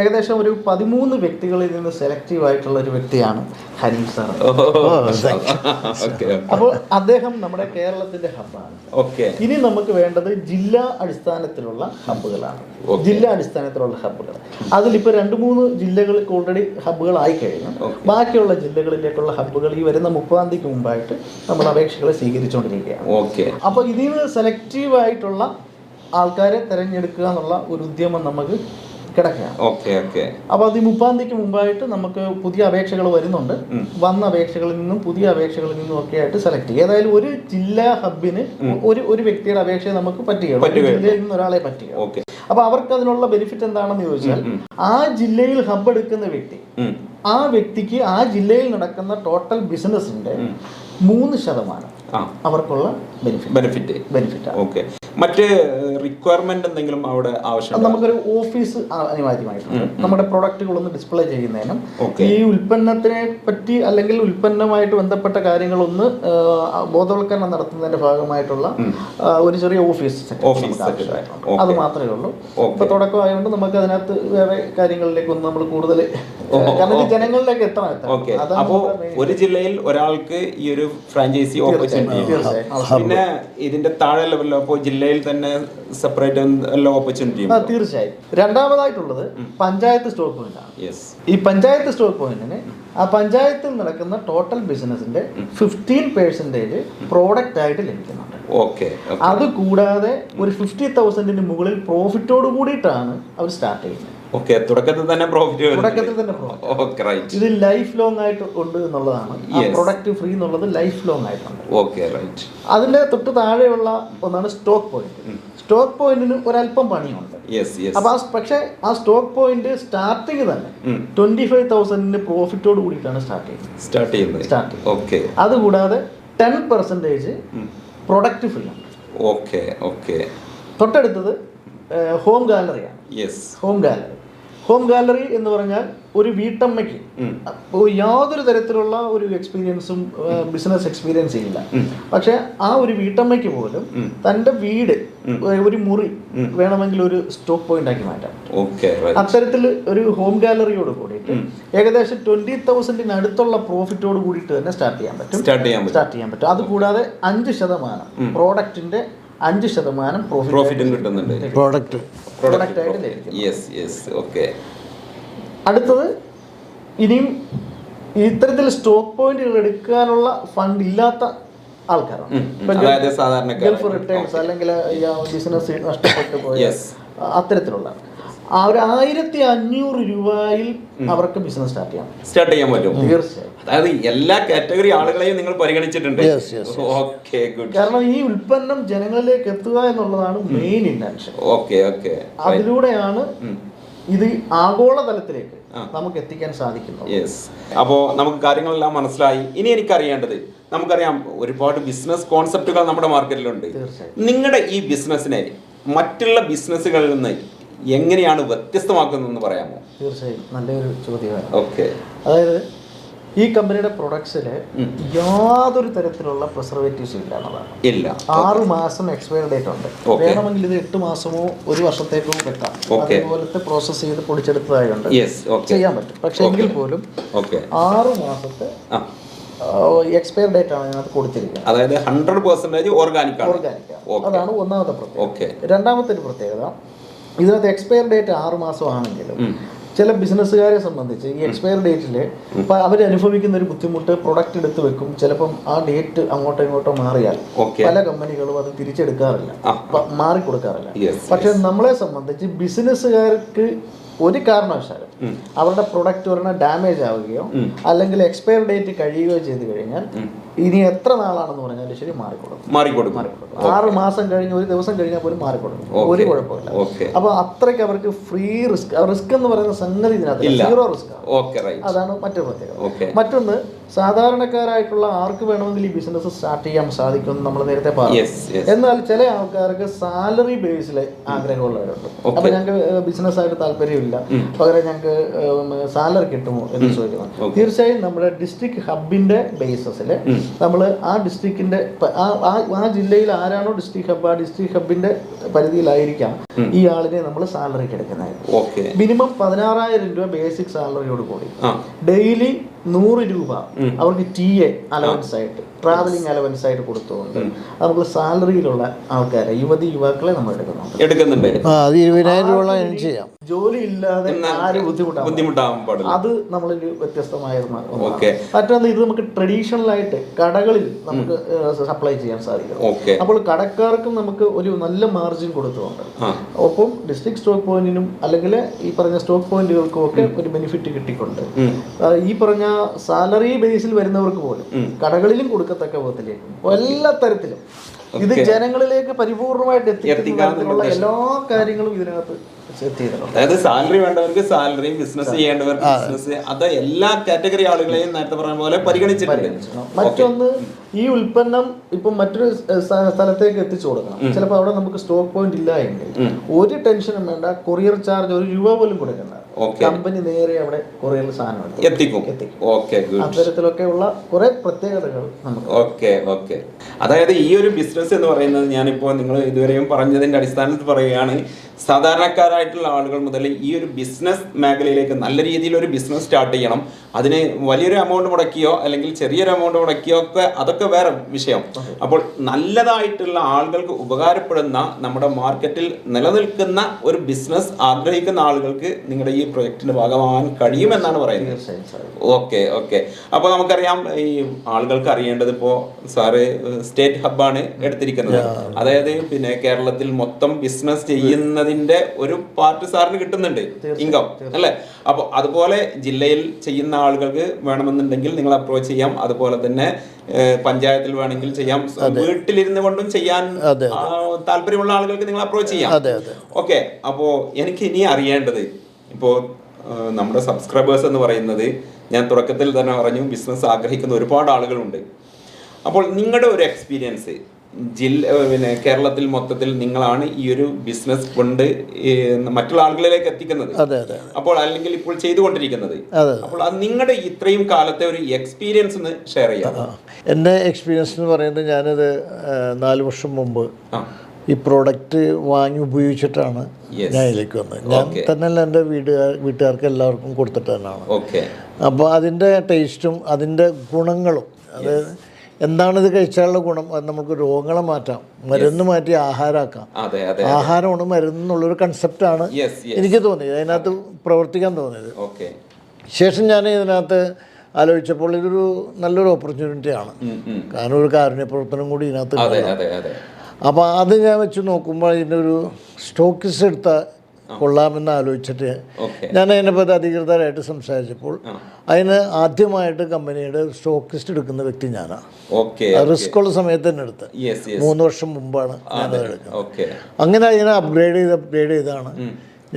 ഏകദേശം ഒരു 13 വ്യക്തികളിൽ നിന്ന് സെലക്റ്റീവ് ആയിട്ടുള്ള ഒരു വ്യക്തിയാണ് ഹനീഫ് സാർ. അപ്പോൾ അദ്ദേഹം നമ്മുടെ കേരളത്തിന്റെ ഹബ്ബാണ്. ഇനി നമുക്ക് വേണ്ടത് ജില്ലാ അടിസ്ഥാനത്തിലുള്ള ഹബ്ബുകളാണ്. ജില്ലാ അടിസ്ഥാനത്തിലുള്ള ഹബ്ബുകൾ അതിലിപ്പോ 2-3 ജില്ലകൾക്ക് ഓൾറെഡി ഹബ്ബുകൾ ആയി കഴിഞ്ഞു. ബാക്കിയുള്ള ജില്ലകളിലേക്കുള്ള ഹബ്ബുകൾ ഈ വരുന്ന 30-ാം തീയതിക്ക് മുമ്പായിട്ട് നമ്മൾ അപേക്ഷകളെ സ്വീകരിച്ചുകൊണ്ടിരിക്കുകയാണ്. അപ്പൊ ഇതിൽ നിന്ന് സെലക്റ്റീവ് ആയിട്ടുള്ള ആൾക്കാരെ തിരഞ്ഞെടുക്കുക എന്നുള്ള ഒരു ഉദ്യമം നമുക്ക് കിടക്കുകയാണ്. അപ്പൊ അത് 30-ാം തീയതിക്ക് മുമ്പായിട്ട് നമുക്ക് പുതിയ അപേക്ഷകൾ വരുന്നുണ്ട്. വന്ന അപേക്ഷകളിൽ നിന്നും പുതിയ അപേക്ഷകളിൽ നിന്നും ഒക്കെ ആയിട്ട് സെലക്ട് ചെയ്യും. ഏതായാലും ഒരു ജില്ലാ ഹബ്ബിന് ഒരു വ്യക്തിയുടെ അപേക്ഷ നമുക്ക് പറ്റുകയുള്ളൂ, ജില്ലയിൽ നിന്ന് ഒരാളെ പറ്റുക. അപ്പൊ അവർക്ക് അതിനുള്ള ബെനിഫിറ്റ് എന്താണെന്ന് ചോദിച്ചാൽ, ആ ജില്ലയിൽ ഹബ്ബ് എടുക്കുന്ന വ്യക്തി, ആ വ്യക്തിക്ക് ആ ജില്ലയിൽ നടക്കുന്ന ടോട്ടൽ ബിസിനസിന്റെ 3% അവർക്കുള്ള ബെനിഫിറ്റ്. മറ്റ് റിക്വയർമെന്റ് എന്തെങ്കിലും അവിടെ ആവശ്യം? നമുക്കൊരു ഓഫീസ് അനിവാര്യമായിട്ടുണ്ട്. നമ്മുടെ പ്രൊഡക്റ്റുകളൊന്ന് ഡിസ്പ്ലേ ചെയ്യുന്നതിനും ഈ ഉൽപ്പന്നത്തിനെ പറ്റി അല്ലെങ്കിൽ ഉൽപ്പന്നമായിട്ട് ബന്ധപ്പെട്ട കാര്യങ്ങളൊന്ന് ബോധവൽക്കരണം നടത്തുന്നതിന്റെ ഭാഗമായിട്ടുള്ള ഒരു ചെറിയ ഓഫീസ് അത് മാത്രമേ ഉള്ളൂ. ഇപ്പൊ തുടക്കമായതുകൊണ്ട് നമുക്ക് അതിനകത്ത് വേറെ കാര്യങ്ങളിലേക്കൊന്നും നമ്മൾ കൂടുതൽ, കാരണം ജനങ്ങളിലേക്ക് എത്തണം. അപ്പോ ഒരു ജില്ലയിൽ ഒരാൾക്ക് ഈ ഒരു ഫ്രാഞ്ചൈസി ഓപ്പർച്യൂണിറ്റി. പിന്നെ ഇതിന്റെ താഴെ ലെവലിലോ ജില്ല ജില്ലയിൽ തന്നെ സെപ്പറേറ്റ് എല്ലാ ഓപ്പർച്യൂണിറ്റിയും? തീർച്ചയായും. രണ്ടാമതായിട്ടുള്ളത് പഞ്ചായത്ത് സ്റ്റോക്ക് പോയിന്റ് ആണ്. ഈ പഞ്ചായത്ത് സ്റ്റോക്ക് പോയിന്റിന് ആ പഞ്ചായത്തിൽ നടക്കുന്ന ടോട്ടൽ ബിസിനസിന്റെ 15% പ്രോഡക്റ്റ് ആയിട്ട് ലഭിക്കുന്നുണ്ട്. അത് കൂടാതെ ഒരു 50,000 മുകളിൽ പ്രോഫിറ്റോട് കൂടിയിട്ടാണ് അവർ സ്റ്റാർട്ട് ചെയ്യുന്നത്. തുടക്കത്തിൽ തന്നെ പ്രോഫിറ്റ്. ഇത് ലൈഫ് ലോങ് ആയിട്ട് ഉണ്ട് എന്നുള്ളതാണ്. പ്രൊഡക്റ്റ് ഫ്രീ എന്നുള്ളത് ലൈഫ് ലോങ് ആയിട്ടുണ്ട്. അതിന്റെ തൊട്ട് താഴെയുള്ള ഒന്നാണ് സ്റ്റോക്ക് പോയിന്റ്. സ്റ്റോക്ക് പോയിന്റിന് ഒരല്പം പണിയുണ്ട്. അപ്പൊ പക്ഷെ ആ സ്റ്റോക്ക് പോയിന്റ് സ്റ്റാർട്ടിങ് തന്നെ 25,000 പ്രോഫിറ്റോട് കൂടിയിട്ടാണ് സ്റ്റാർട്ട് ചെയ്യുന്നത്. അതുകൂടാതെ 10% പ്രൊഡക്റ്റ് ഫ്രീ ആണ്. തൊട്ടടുത്തത് ഹോം ഗാലറിയാണ്. ഹോം ഗാലറി എന്ന് പറഞ്ഞാൽ ഒരു വീട്ടമ്മയ്ക്ക് യാതൊരു തരത്തിലുള്ള ഒരു എക്സ്പീരിയൻസും ബിസിനസ് എക്സ്പീരിയൻസ് ഇല്ല. പക്ഷെ ആ ഒരു വീട്ടമ്മയ്ക്ക് പോലും തൻ്റെ വീട് ഒരു മുറി വേണമെങ്കിൽ ഒരു സ്റ്റോക്ക് പോയിന്റ് ആക്കി മാറ്റാം. അത്തരത്തിൽ ഒരു ഹോം ഗാലറിയോട് കൂടിയിട്ട് ഏകദേശം 20,000 അടുത്തുള്ള പ്രോഫിറ്റോട് കൂടിയിട്ട് തന്നെ സ്റ്റാർട്ട് ചെയ്യാൻ പറ്റും. അതുകൂടാതെ 5% പ്രോഡക്റ്റിന്റെ 5% പ്രോഫിറ്റും കിട്ടുന്നുണ്ട്. പ്രോഡക്റ്റ് ആയിട്ട് ലഭിക്കും. അടുത്തത് ഇനിയും ഇത്തരത്തിൽ സ്റ്റോക്ക് പോയിന്റുകൾ എടുക്കാനുള്ള ഫണ്ട് ഇല്ലാത്ത ആൾക്കാരാണ്. ഗൾഫ് റിട്ടേൺസ് അല്ലെങ്കിൽ ബിസിനസ് നഷ്ടപ്പെട്ടു പോയ അത്തരത്തിലുള്ള ആ ഒരു 1,500 രൂപയിൽ അവർക്ക് ബിസിനസ് സ്റ്റാർട്ട് ചെയ്യാൻ പറ്റും. തീർച്ചയായും. അതായത് എല്ലാ കാറ്റഗറി ആളുകളെയും നിങ്ങൾ പരിഗണിച്ചിട്ടുണ്ട്. കാരണം ഈ ഉൽപ്പന്നം ജനങ്ങളിലേക്ക് എത്തുക എന്നുള്ളതാണ് മെയിൻ ഇന്റൻഷൻ. അതിലൂടെയാണ് ഇത് ആഗോളതലത്തിലേക്ക് നമുക്ക് എത്തിക്കാൻ സാധിക്കുന്നത്. അപ്പോൾ നമുക്ക് കാര്യങ്ങളെല്ലാം മനസ്സിലായി. ഇനി എനിക്കറിയേണ്ടത്, നമുക്കറിയാം ഒരുപാട് ബിസിനസ് കോൺസെപ്റ്റുകൾ നമ്മുടെ മാർക്കറ്റിലുണ്ട്. നിങ്ങളുടെ ഈ ബിസിനസ്സിനെ മറ്റുള്ള ബിസിനസ്സുകളിൽ നിന്ന് എങ്ങനെയാണ് വ്യത്യസ്തമാക്കുന്നതെന്ന് പറയാമോ? തീർച്ചയായും, നല്ലൊരു ചോദ്യമാണ്. അതായത് ഈ കമ്പനിയുടെ പ്രൊഡക്ട്സില് യാതൊരു തരത്തിലുള്ള പ്രിസർവേറ്റീവ്സ് ഇല്ല എന്നതാണ്. 6 മാസം എക്സ്പയർ ഡേറ്റ് ഉണ്ട്. വേണമെങ്കിൽ ഇത് 8 മാസമോ 1 വർഷത്തേക്കോ വെക്കാം. അതുപോലത്തെ പ്രോസസ് ചെയ്ത് പൊടിച്ചെടുത്തതായുണ്ട്, ചെയ്യാൻ പറ്റും. പക്ഷെ എങ്കിൽ പോലും 6 മാസത്തെ എക്സ്പയർ ഡേറ്റ് ആണ് ഇതിനകത്ത് കൊടുത്തിരിക്കുന്നത്. അതായത് 100% ഓർഗാനിക്. അതാണ് ഒന്നാമത്തെ പ്രത്യേകത. രണ്ടാമത്തെ ഒരു പ്രത്യേകത, ഇതിനകത്ത് എക്സ്പയർ ഡേറ്റ് 6 മാസം ആണെങ്കിലും ചില ബിസിനസ്സുകാരെ സംബന്ധിച്ച് ഈ എക്സ്പയർ ഡേറ്റിൽ അവരനുഭവിക്കുന്ന ഒരു ബുദ്ധിമുട്ട്, പ്രൊഡക്റ്റ് എടുത്ത് വെക്കും, ചിലപ്പം ആ ഡേറ്റ് അങ്ങോട്ടോ ഇങ്ങോട്ടോ മാറിയാൽ പല കമ്പനികളും അത് തിരിച്ചെടുക്കാറില്ല, മാറിക്കൊടുക്കാറില്ല. പക്ഷെ നമ്മളെ സംബന്ധിച്ച് ബിസിനസ്സുകാർക്ക് ഒരു കാരണവശാലും അവരുടെ പ്രൊഡക്റ്റ് ഒരെണ്ണം ഡാമേജ് ആവുകയോ അല്ലെങ്കിൽ എക്സ്പയർ ഡേറ്റ് കഴിയുകയോ ചെയ്ത് കഴിഞ്ഞാൽ ഇനി എത്ര നാളാണെന്ന് പറഞ്ഞാലും ശരി മാറിക്കൊടുക്കും. 6 മാസം കഴിഞ്ഞ് 1 ദിവസം കഴിഞ്ഞാൽ പോലും മാറിക്കൊടുക്കും, ഒരു കുഴപ്പമില്ല. അപ്പൊ അത്രയ്ക്ക് അവർക്ക് ഫ്രീ റിസ്ക് എന്ന് പറയുന്ന സംഗതി ഇതിനകത്ത് 0 റിസ്ക് ആണ്. അതാണ് മറ്റൊരു പ്രത്യേകത. മറ്റൊന്ന്, സാധാരണക്കാരായിട്ടുള്ള ആർക്ക് വേണമെങ്കിൽ ഈ ബിസിനസ് സ്റ്റാർട്ട് ചെയ്യാൻ സാധിക്കുമെന്ന് നമ്മൾ നേരത്തെ പറഞ്ഞു. എന്നാൽ ചില ആൾക്കാർക്ക് സാലറി ബേസിൽ ആഗ്രഹമുള്ളവരുണ്ട്. അപ്പൊ ഞങ്ങൾക്ക് ബിസിനസ് ആയിട്ട് താല്പര്യമില്ല, പകരം ഞങ്ങൾക്ക് സാലറി കിട്ടുമോ എന്ന് ചോദിക്കുന്നു. തീർച്ചയായും നമ്മുടെ ഡിസ്ട്രിക്ട് ഹബിന്റെ ബേസിസിൽ നമ്മൾ ആ ഡിസ്ട്രിക്റ്റിന്റെ ആ ജില്ലയിൽ ആരാണോ ഡിസ്ട്രിക്ട് ഹബ്, ആ ഡിസ്ട്രിക്ട് ഹബിന്റെ പരിധിയിലായിരിക്കാം ഈ ആളിനെ നമ്മൾ സാലറിക്ക് എടുക്കുന്നത്. മിനിമം 16,000 രൂപ ബേസിക് സാലറിയോട് കൂടി ഡെയിലി 100 രൂപ അവർക്ക് TA അലവൻസ് ആയിട്ട്, ട്രാവലിംഗ് അലവൻസ് ആയിട്ട് കൊടുത്തുകൊണ്ട് നമുക്ക് സാലറിയിലുള്ള ആൾക്കാരെ, യുവാക്കളെ നമ്മൾ എടുക്കുന്നുണ്ട്. 20,000 രൂപ ചെയ്യാം. ജോലി ഇല്ലാതെ ആരും ബുദ്ധിമുട്ടാവാൻ പാടില്ല. അത് നമ്മളൊരു വ്യത്യസ്തമായ മറ്റൊന്ന്, ഇത് നമുക്ക് ട്രഡീഷണൽ ആയിട്ട് കടകളിൽ നമുക്ക് സപ്ലൈ ചെയ്യാൻ സാധിക്കും. അപ്പോൾ കടക്കാർക്കും നമുക്ക് ഒരു നല്ല മാർജിൻ കൊടുത്തുകൊണ്ട് ഒപ്പം ഡിസ്ട്രിക്ട് സ്റ്റോക്ക് പോയിന്റിനും അല്ലെങ്കിൽ ഈ പറഞ്ഞ സ്റ്റോക്ക് പോയിന്റുകൾക്കും ഒക്കെ ഒരു ബെനിഫിറ്റ് കിട്ടിക്കൊണ്ട് ഈ പറഞ്ഞ സാലറി ബേസിൽ വരുന്നവർക്ക് പോലും കടകളിലും കൊടുക്കത്തക്ക വിധത്തിലേക്ക് എല്ലാ തരത്തിലും ഇത് ജനങ്ങളിലേക്ക് പരിപൂർണമായിട്ട് എത്തിക്കാനുള്ള എല്ലാ കാര്യങ്ങളും ഇതിനകത്ത്. അതായത് സാലറി വേണ്ടവർക്ക് സാലറി, ബിസിനസ് ചെയ്യേണ്ടവർക്ക് ബിസിനസ്, അത് എല്ലാ കാറ്റഗറി ആളുകളെയും നേരത്തെ പറഞ്ഞ പോലെ പരിഗണിച്ചിട്ടുണ്ട്. മറ്റൊന്ന്, ഈ ഉൽപ്പന്നം ഇപ്പം മറ്റൊരു സ്ഥലത്തേക്ക് എത്തിച്ചു കൊടുക്കണം. ചിലപ്പോൾ അവിടെ നമുക്ക് സ്റ്റോക്ക് പോയിന്റ് ഇല്ല എങ്കിൽ ഒരു ടെൻഷനും വേണ്ട, കൊറിയർ ചാർജ് 1 രൂപ പോലും കൊടുക്കണ്ട. കമ്പനി നേരെ അവിടെ കൊറിയറിൽ സാധനം എത്തിക്കും. അത്തരത്തിലൊക്കെയുള്ള കുറെ പ്രത്യേകതകൾ നമുക്ക്. അതായത് ഈ ഒരു ബിസിനസ് എന്ന് പറയുന്നത്, ഞാനിപ്പോൾ നിങ്ങൾ ഇതുവരെയും പറഞ്ഞതിന്റെ അടിസ്ഥാനത്തിൽ പറയുകയാണ്, സാധാരണക്കാരായിട്ടുള്ള ആളുകൾ മുതൽ ഈ ഒരു ബിസിനസ് മേഖലയിലേക്ക് നല്ല രീതിയിൽ ഒരു ബിസിനസ് സ്റ്റാർട്ട് ചെയ്യണം. അതിന് വലിയൊരു എമൗണ്ട് മുടക്കിയോ അല്ലെങ്കിൽ ചെറിയൊരു എമൗണ്ട് മുടക്കിയോ ഒക്കെ അതൊക്കെ വേറെ വിഷയം. അപ്പോൾ നല്ലതായിട്ടുള്ള ആളുകൾക്ക് ഉപകാരപ്പെടുന്ന നമ്മുടെ മാർക്കറ്റിൽ നിലനിൽക്കുന്ന ഒരു ബിസിനസ് ആഗ്രഹിക്കുന്ന ആളുകൾക്ക് നിങ്ങളുടെ ഈ പ്രൊജക്ടിന്റെ ഭാഗമാകാൻ കഴിയുമെന്നാണ് പറയുന്നത്. Okay okay. അപ്പോൾ നമുക്കറിയാം, ഈ ആളുകൾക്ക് അറിയേണ്ടത് ഇപ്പോൾ സാറ് സ്റ്റേറ്റ് ഹബ്ബാണ് എടുത്തിരിക്കുന്നത്. അതായത് പിന്നെ കേരളത്തിൽ മൊത്തം ബിസിനസ് ചെയ്യുന്നതിന്റെ ഒരു പാർട്ട് സാറിന് കിട്ടുന്നുണ്ട്, ഇൻകം അല്ലേ? അപ്പോൾ അതുപോലെ ജില്ലയിൽ ചെയ്യുന്ന ആളുകൾക്ക് വേണമെന്നുണ്ടെങ്കിൽ നിങ്ങൾ അപ്രോച്ച് ചെയ്യാം. അതുപോലെ തന്നെ പഞ്ചായത്തിൽ വേണമെങ്കിൽ ചെയ്യാം. വീട്ടിലിരുന്ന് കൊണ്ടും ചെയ്യാൻ താല്പര്യമുള്ള ആളുകൾക്ക് നിങ്ങൾ അപ്രോച്ച് ചെയ്യാം. ഓക്കെ. അപ്പോൾ എനിക്ക് ഇനി അറിയേണ്ടത്, ഇപ്പോൾ നമ്മുടെ സബ്സ്ക്രൈബേഴ്സ് എന്ന് പറയുന്നത് ഞാൻ തുടക്കത്തിൽ തന്നെ പറഞ്ഞു, ബിസിനസ് ആഗ്രഹിക്കുന്ന ഒരുപാട് ആളുകളുണ്ട്. അപ്പോൾ നിങ്ങളുടെ ഒരു എക്സ്പീരിയൻസ്, പിന്നെ കേരളത്തിൽ മൊത്തത്തിൽ നിങ്ങളാണ് ഈ ഒരു ബിസിനസ് കൊണ്ട് മറ്റുള്ള ആളുകളിലേക്ക് എത്തിക്കുന്നത്, അപ്പോൾ അല്ലെങ്കിൽ ഇപ്പോൾ ചെയ്തുകൊണ്ടിരിക്കുന്നത്. അപ്പോൾ അത് നിങ്ങളുടെ ഇത്രയും കാലത്തെ ഒരു എക്സ്പീരിയൻസ് ഒന്ന് ഷെയർ ചെയ്യാം. എൻ്റെ എക്സ്പീരിയൻസ് എന്ന് പറയുന്നത്, ഞാനത് 4 വർഷം മുമ്പ് ഈ പ്രോഡക്റ്റ് വാങ്ങി ഉപയോഗിച്ചിട്ടാണ് ഞാൻ ഇതിലേക്ക് വന്നത്. ഞാൻ തന്നെയല്ല, എൻ്റെ വീട്ടുകാർക്ക് എല്ലാവർക്കും കൊടുത്തിട്ട് തന്നെയാണ്. അപ്പോൾ അതിൻ്റെ ടേസ്റ്റും അതിൻ്റെ ഗുണങ്ങളും, അതായത് എന്താണിത് കഴിച്ചാലുള്ള ഗുണം, അത് നമുക്ക് രോഗങ്ങളെ മാറ്റാം, മരുന്ന് മാറ്റി ആഹാരമാക്കാം, ആഹാരമാണ് മരുന്ന് എന്നുള്ളൊരു കൺസെപ്റ്റാണ് എനിക്ക് തോന്നിയത്, അതിനകത്ത് പ്രവർത്തിക്കാൻ തോന്നിയത്. ശേഷം ഞാൻ ഇതിനകത്ത് ആലോചിച്ചപ്പോൾ ഇതൊരു നല്ലൊരു ഓപ്പർച്യൂണിറ്റിയാണ്. കാരണം ഒരു കാരുണ്യ പ്രവർത്തനം കൂടി ഇതിനകത്ത്. അപ്പോൾ അത് ഞാൻ വെച്ച് നോക്കുമ്പോൾ ഇതിൻ്റെ ഒരു സ്റ്റോക്കിസ് എടുത്ത കൊള്ളാമെന്ന് ആലോചിച്ചിട്ട് ഞാൻ അതിനെപ്പറ്റി അധികൃതരായിട്ട് സംസാരിച്ചപ്പോൾ അതിന് ആദ്യമായിട്ട് കമ്പനിയുടെ സ്റ്റോക്കിസ്റ്റ് എടുക്കുന്ന വ്യക്തി ഞാനാണ്. റിസ്ക് ഉള്ള സമയത്ത് തന്നെ എടുത്ത് 3 വർഷം മുമ്പാണ് ഞാനത് എടുക്കുന്നത്. അങ്ങനെ അതിനെ അപ്ഗ്രേഡ് ചെയ്താണ്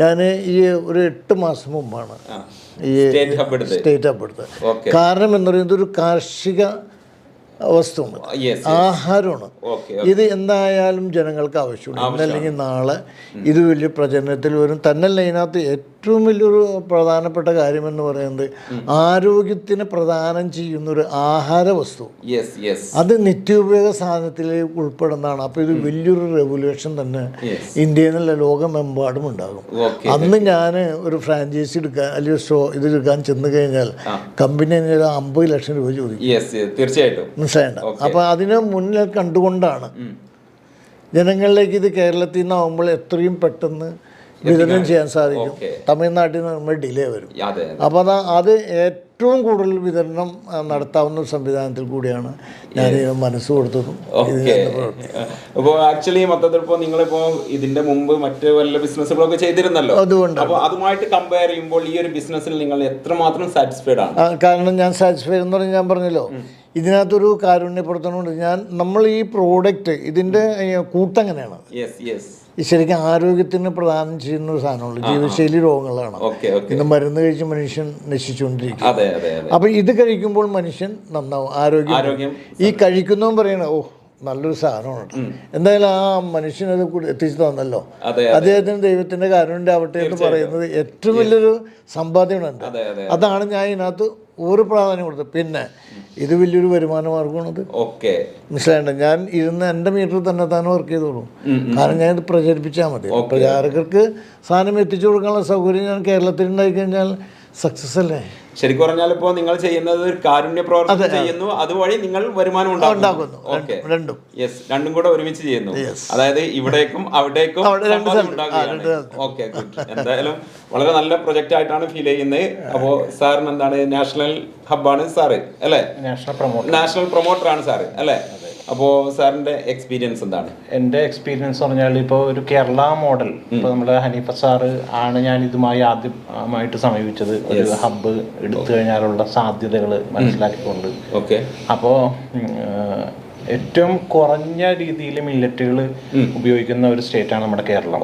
ഞാൻ ഈ ഒരു 8 മാസം മുമ്പാണ് ഈ സ്റ്റേറ്റ് ഹബ് എടുത്തത്. കാരണം എന്ന് പറയുന്നത് ഒരു കാർഷിക വസ്തുവാണ്, ആഹാരമാണ്. ഇത് എന്തായാലും ജനങ്ങൾക്ക് ആവശ്യമുണ്ട്. ഇന്നല്ലെങ്കിൽ നാളെ ഇത് വലിയ പ്രചരണത്തിൽ വരും. തന്നല്ല, ഇതിനകത്ത് ഏറ്റവും വലിയൊരു പ്രധാനപ്പെട്ട കാര്യമെന്ന് പറയുന്നത് ആരോഗ്യത്തിന് പ്രദാനം ചെയ്യുന്നൊരു ആഹാര വസ്തു, അത് നിത്യോപയോഗ സാധനത്തിലേക്ക് ഉൾപ്പെടുന്നതാണ്. അപ്പോൾ ഇത് വലിയൊരു റെവല്യൂഷൻ തന്നെ ഇന്ത്യയിൽ നിന്നല്ല ലോകമെമ്പാടും ഉണ്ടാകും. അന്ന് ഞാൻ ഒരു ഫ്രാഞ്ചൈസി എടുക്കാൻ അല്ലെങ്കിൽ ഇതെടുക്കാൻ ചെന്ന് കഴിഞ്ഞാൽ കമ്പനി 50 ലക്ഷം രൂപ ചോദിക്കും. തീർച്ചയായിട്ടും മനസ്സിലായില്ല. അപ്പോൾ അതിന് മുന്നിൽ കണ്ടുകൊണ്ടാണ് ജനങ്ങളിലേക്ക് ഇത് കേരളത്തിൽ നിന്നാവുമ്പോൾ എത്രയും പെട്ടെന്ന് വിതരണം ചെയ്യാൻ സാധിക്കും. തമിഴ്നാട്ടിൽ നിന്ന് നമ്മൾ ഡിലേ വരും. അപ്പോൾ അത് ഏറ്റവും കൂടുതൽ വിതരണം നടത്താവുന്ന സംവിധാനത്തിൽ കൂടിയാണ് ഞാൻ മനസ്സ് കൊടുത്തതും. അപ്പോൾ ആക്ച്വലി മൊത്തത്തിൽ ഇപ്പോൾ നിങ്ങളിപ്പോൾ ഇതിന്റെ മുമ്പ് മറ്റ് വല്ല ബിസിനസ്സുകളൊക്കെ ചെയ്തിരുന്നല്ലോ, അതുകൊണ്ട് അപ്പോൾ അതുമായിട്ട് കമ്പയർ ചെയ്യുമ്പോൾ ഈ ഒരു ബിസിനസ്സിൽ നിങ്ങൾ എത്രമാത്രം സാറ്റിസ്ഫൈഡ് ആണ്? കാരണം ഞാൻ സാറ്റിസ്ഫൈഡ് എന്ന് പറഞ്ഞാൽ ഞാൻ പറഞ്ഞല്ലോ, ഇതിനകത്തൊരു കാരുണ്യ പ്രവർത്തനമുണ്ട്. നമ്മൾ ഈ പ്രോഡക്റ്റ് ഇതിൻ്റെ കൂട്ടങ്ങനെയാണ് ശരിക്കും ആരോഗ്യത്തിന് പ്രദാനം ചെയ്യുന്ന ഒരു സാധനമുള്ളൂ. ജീവിതശൈലി രോഗങ്ങളാണ്. ഇന്ന് മരുന്ന് കഴിച്ച് മനുഷ്യൻ നശിച്ചുകൊണ്ടിരിക്കും. അപ്പം ഇത് കഴിക്കുമ്പോൾ മനുഷ്യൻ നന്നാവും, ആരോഗ്യം. ഈ കഴിക്കുന്നവൻ പറയണ ഓ നല്ലൊരു സാധനമാണ്, എന്തായാലും ആ മനുഷ്യനത് എത്തിച്ചു തന്നല്ലോ, അദ്ദേഹത്തിന് ദൈവത്തിൻ്റെ കാരുണ്യം ആവട്ടെ എന്ന് പറയുന്നത് ഏറ്റവും വലിയൊരു സമ്പാദ്യമുണ്ട്. അതാണ് ഞാൻ ഇതിനകത്ത് ഒരു പ്രാധാന്യം കൊടുത്തത്. പിന്നെ ഇത് വലിയൊരു വരുമാന മാർഗമാണത്. മനസ്സിലായിട്ടുണ്ട്. ഞാൻ ഇരുന്ന് എൻ്റെ മീറ്ററിൽ തന്നെ വർക്ക് ചെയ്തോളൂ. കാരണം ഞാനിത് പ്രചരിപ്പിച്ചാൽ മതി. പ്രചാരകർക്ക് സാധനം എത്തിച്ചു കൊടുക്കാനുള്ള സൗകര്യം ഞാൻ കേരളത്തിൽ ഉണ്ടായി കഴിഞ്ഞാൽ സക്സസ് അല്ലേ? ശരിക്കും പറഞ്ഞാൽ ഇപ്പോൾ നിങ്ങൾ ചെയ്യുന്നത് ഒരു കാരുണ്യ പ്രവർത്തനം ചെയ്യുന്നു, അതുവഴി നിങ്ങൾ വരുമാനം ഉണ്ടാക്കുന്നു. രണ്ടും കൂടെ ഒരുമിച്ച് ചെയ്യുന്നു. അതായത് ഇവിടേക്കും അവിടേക്കും ഓക്കെ. എന്തായാലും വളരെ നല്ല പ്രൊജക്റ്റ് ആയിട്ടാണ് ഫീൽ ചെയ്യുന്നത്. അപ്പോൾ സാറിന് എന്താണ് നാഷണൽ ഹബ്ബാണ് സാറ് അല്ലേ? നാഷണൽ പ്രൊമോട്ടറാണ് സാറ് അല്ലേ? അപ്പോൾ സാറിൻ്റെ എക്സ്പീരിയൻസ് എന്താണ്? എൻ്റെ എക്സ്പീരിയൻസ് പറഞ്ഞാൽ ഇപ്പോൾ ഒരു കേരള മോഡൽ, ഇപ്പോൾ നമ്മുടെ ഹനീഫ സാറ് ആണ് ഞാൻ ഇതുമായി ആദ്യമായിട്ട് സമീപിച്ചത്. ഒരു ഹബ്ബ് എടുത്തു കഴിഞ്ഞാലുള്ള സാധ്യതകൾ മനസ്സിലാക്കിക്കൊണ്ട്. അപ്പോൾ ഏറ്റവും കുറഞ്ഞ രീതിയിൽ മില്ലറ്റുകൾ ഉപയോഗിക്കുന്ന ഒരു സ്റ്റേറ്റ് ആണ് നമ്മുടെ കേരളം.